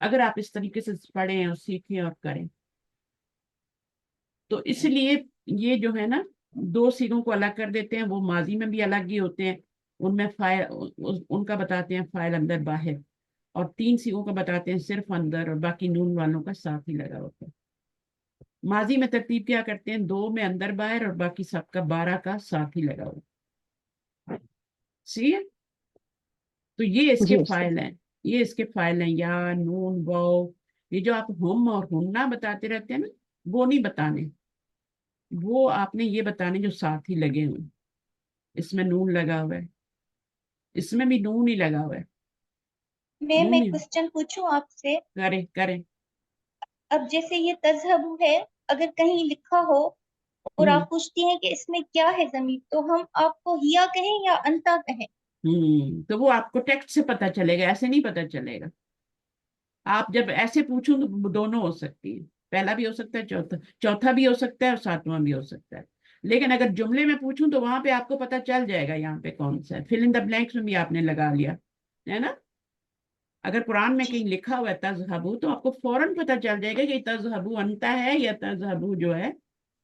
اگر آپ اس طریقے سے پڑھیں اور سیکھیں اور کریں. تو اس لیے یہ جو ہے نا 2 سیغوں کو الگ کر دیتے ہیں, وہ ماضی میں بھی الگ ہی ہوتے ہیں, ان میں فائل ان کا بتاتے ہیں فائل اندر باہر, اور 3 سیغوں کا بتاتے ہیں صرف اندر, اور باقی نون والوں کا ساتھ ہی لگا ہوتا ہے. ماضی میں ترتیب کیا کرتے ہیں, 2 میں اندر باہر اور باقی سب کا 12 کا ساتھ ہی لگا ہوتا ہے. سی ہے. تو یہ اس کے جی فائل ہیں, یہ اس کے فائل ہیں, یا نون واو. یہ جو آپ ہم اور ہننا بتاتے رہتے ہیں نا, وہ نہیں بتانے, وہ آپ نے یہ بتانے جو ساتھ ہی لگے ہوئے. اس میں نون لگا ہوا ہے, اس میں بھی نون ہی لگا ہوا ہے. میم نون ایک ہی کوشچن پوچھوں آپ سے. کریں کریں. اب جیسے یہ تذہبو ہے, اگر کہیں لکھا ہو اور آپ پوچھتی ہیں کہ اس میں کیا ہے ضمیر, تو ہم آپ کو ہیا کہیں یا انتا کہیں؟ تو وہ آپ کو ٹیکسٹ سے پتا چلے گا, ایسے نہیں پتا چلے گا. آپ جب ایسے پوچھوں تو دونوں ہو سکتی ہے, پہلا بھی ہو سکتا ہے, چوتھا بھی ہو سکتا ہے, اور 7واں بھی ہو سکتا ہے. لیکن اگر جملے میں پوچھوں تو وہاں پہ آپ کو پتا چل جائے گا یہاں پہ کون سا ہے. فل ان دا بلینکس میں بھی آپ نے لگا لیا ہے نا. اگر قرآن میں کہیں لکھا ہوا ہے تذہبو, تو آپ کو فوراً پتا چل جائے گا کہ تذہبو انتا ہے یا تذہبو جو ہے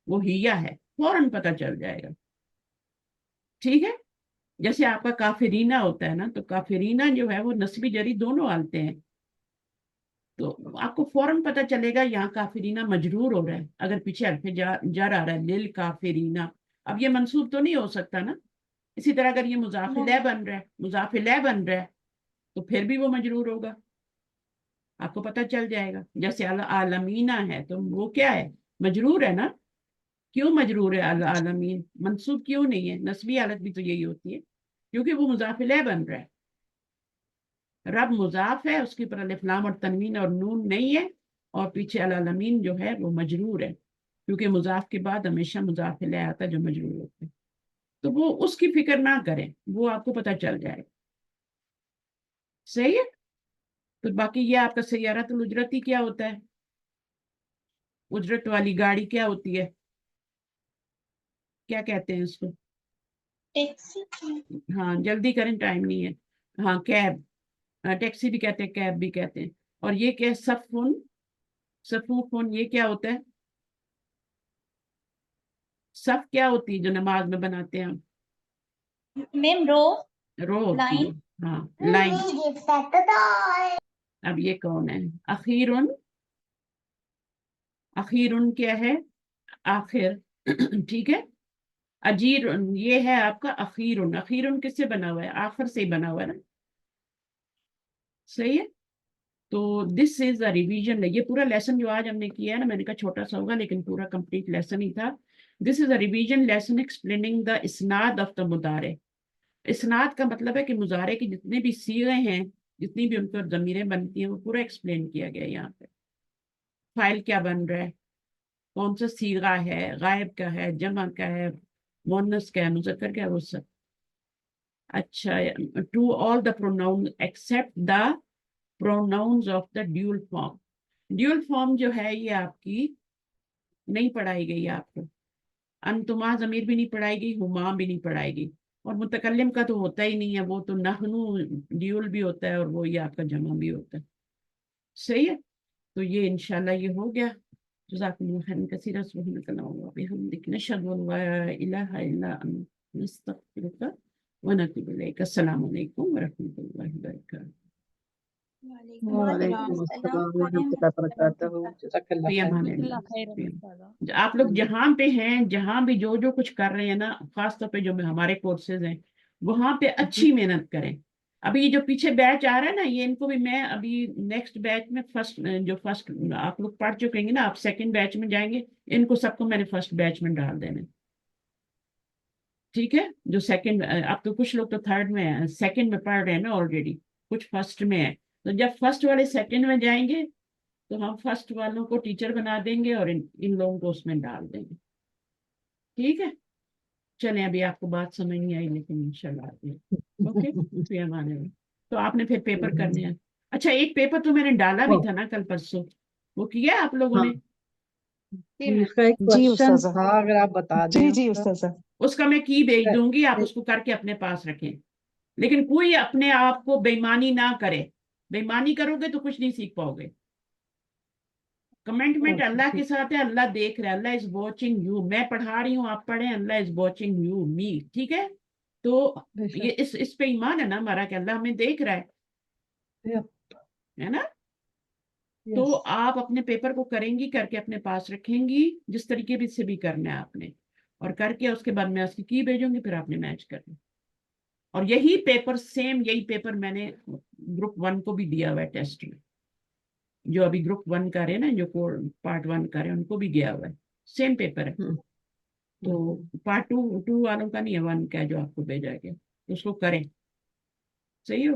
وہ ہیا ہے, فوراً پتا چل جائے گا. ٹھیک ہے. جیسے آپ کا کافرینہ ہوتا ہے نا, تو کافرینہ جو ہے وہ نسبی جری دونوں آتے ہیں, تو آپ کو فوراً پتا چلے گا یہاں کافرینہ مجرور ہو رہا ہے, اگر پیچھے حرف جر آ رہا ہے لیل کافرینہ. اب یہ منصوب تو نہیں ہو سکتا نا. اسی طرح اگر یہ مضاف الیہ بن رہا ہے, مضاف الیہ بن رہا ہے, تو پھر بھی وہ مجرور ہوگا, آپ کو پتا چل جائے گا. جیسے العالمینہ ہے تو وہ کیا ہے, مجرور ہے نا. کیوں مجرور ہے العالمین, منصوب کیوں نہیں ہے؟ نسبی حالت بھی تو یہی ہوتی ہے, کیونکہ وہ مضاف الیہ بن رہا ہے. رب مضاف ہے, اس کے اوپر الف لام اور تنوین اور نون نہیں ہے, اور پیچھے العالمین جو ہے وہ مجرور ہے, کیونکہ مضاف کے بعد ہمیشہ مضاف الیہ آتا ہے جو مجرور ہوتا ہے. تو وہ اس کی فکر نہ کریں, وہ آپ کو پتا چل جائے گا. صحیح ہے. تو باقی یہ آپ کا سیارۃ الاجرتی کیا ہوتا ہے, اجرت والی گاڑی کیا ہوتی ہے, کیا کہتے ہیں اس کو؟ ٹیکسی. ہاں جلدی کریں, ٹائم نہیں ہے. ہاں کیب, ٹیکسی بھی کہتے ہیں, کیب بھی کہتے ہیں. اور یہ کیا ہے, صفن, صفوفن, یہ کیا ہوتا ہے؟ صف کیا ہوتی ہے جو نماز میں بناتے ہیں ہم؟ میم رو. رو ہوتی لائن. ہے, ہاں لائن. اب یہ کون ہے؟ اخیرن, اخیرن کیا ہے؟ آخر. ٹھیک ہے. اجیر, یہ ہے آپ کا اخیرن. اخیرن کس سے بنا ہوا ہے؟ آخر سے ہی بنا ہوا ہے نا. صحیح ہے. تو دس از اے ریویژن. یہ پورا لیسن جو آج ہم نے کیا ہے نا, میں نے کہا چھوٹا سا ہوگا لیکن پورا کمپلیٹ لیسن ہی تھا. This is a revision lesson explaining the اسناد آف دا مضارع. اسناد کا مطلب ہے کہ مضارع کی جتنے بھی صیغے ہیں, جتنی بھی ان پر ضمیریں بنتی ہیں, وہ پورا ایکسپلین کیا گیا یہاں پہ. فائل کیا بن رہا ہے, کون سا صیغہ ہے, غائب کا ہے, جمع کا ہے, مؤنث کا ہے, مذکر کا ہے, وہ سب. اچھا, to all the pronoun except the pronouns of the dual form. Dual form جو ہے یہ آپ کی نہیں پڑھائی گئی آپ کو. انتما ضمیر بھی نہیں پڑھائی گئی, ہما بھی نہیں پڑھائی گئی, اور متکلم کا تو ہوتا ہی نہیں ہے, وہ تو نحنو ڈیول بھی ہوتا ہے, اور وہ یہ آپ کا جمع بھی ہوتا ہے. صحیح ہے. تو یہ انشاءاللہ یہ ہو گیا. جزاکم اللہ خیرا کثیرا, سبحانک اللہم وبحمدک, نشہد ان لا الہ الا انت, نستغفرک वनतुबु इलैक। अस्सलामु अलैकुम वरहमतुल्लाहि वबरकातुहू। वालेकुम अस्सलाम व रहमतुल्लाहि व बरकातहू। जज़ाकल्लाह फी खैर। अमानिल्लाह। खैरन उस्ताद। आप लोग जहाँ पे हैं, जहाँ भी जो जो कुछ कर रहे हैं ना, खास तौर पे जो हमारे कोर्सेज हैं, वहाँ पे अच्छी मेहनत करें। अभी ये जो पीछे बैच आ रहा है ना, ये इनको भी मैं अभी नेक्स्ट बैच में फर्स्ट आप लोग पढ़ चुकेंगे ना, आप सेकंड बैच में जाएंगे, इनको सबको मैंने फर्स्ट बैच में डाल देना। ठीक है, जो सेकंड, अब तो कुछ लोग तो थर्ड में है, सेकंड में पढ़ रहे हैं ना ऑलरेडी, कुछ फर्स्ट में है। तो जब फर्स्ट वाले सेकंड में जाएंगे तो हम फर्स्ट वालों को टीचर बना देंगे और इन लोगों को उसमें डाल देंगे। ठीक है, चलें, अभी आपको बात समझ नहीं आई लेकिन इंशाल्लाह आती है। ओके, फिर हमारे तो आपने फिर पेपर करने हैं। अच्छा, एक पेपर तो मैंने डाला भी था ना कल परसों, वो किया आप लोगों हाँ ने? जी, उसका एक जी क्वेश्चन उस्ताजा, था, अगर आप बता दें जी उसका। उस्ताजा। उसका मैं की भेज दूंगी, आप उसको करके अपने पास रखें। लेकिन कोई अपने आप को बेईमानी ना करे, बेईमानी करोगे तो कुछ नहीं सीख पाओगे। कमेंटमेंट ओके, अल्लाह के ठीक। साथ है, अल्लाह देख रहा है, अल्लाह इज वॉचिंग यू। मैं पढ़ा रही हूँ, आप पढ़े, अल्लाह इज वॉचिंग यू मी। ठीक है, तो ये बेशक। इस पे ईमान है ना हमारा कि अल्लाह हमें देख रहा यप, है ना। तो यस। आप अपने पेपर को करेंगी, करके अपने पास रखेंगी, जिस तरीके भी से भी करना है आपने, और करके उसके बाद मैं उसकी की भेजूंगी, फिर आपने मैच करना। और यही पेपर, सेम यही पेपर मैंने ग्रुप 1 को भी दिया हुआ है टेस्ट में। जो अभी ग्रुप 1 कर रहे हैं ना, जो पार्ट 1 कर रहे हैं, उनको भी गया हुआ है, सेम पेपर है। हम्म, तो पार्ट 2 वालों का नहीं है, 1 का है जो आपको भेजा गया, तो उसको करें। सही हो?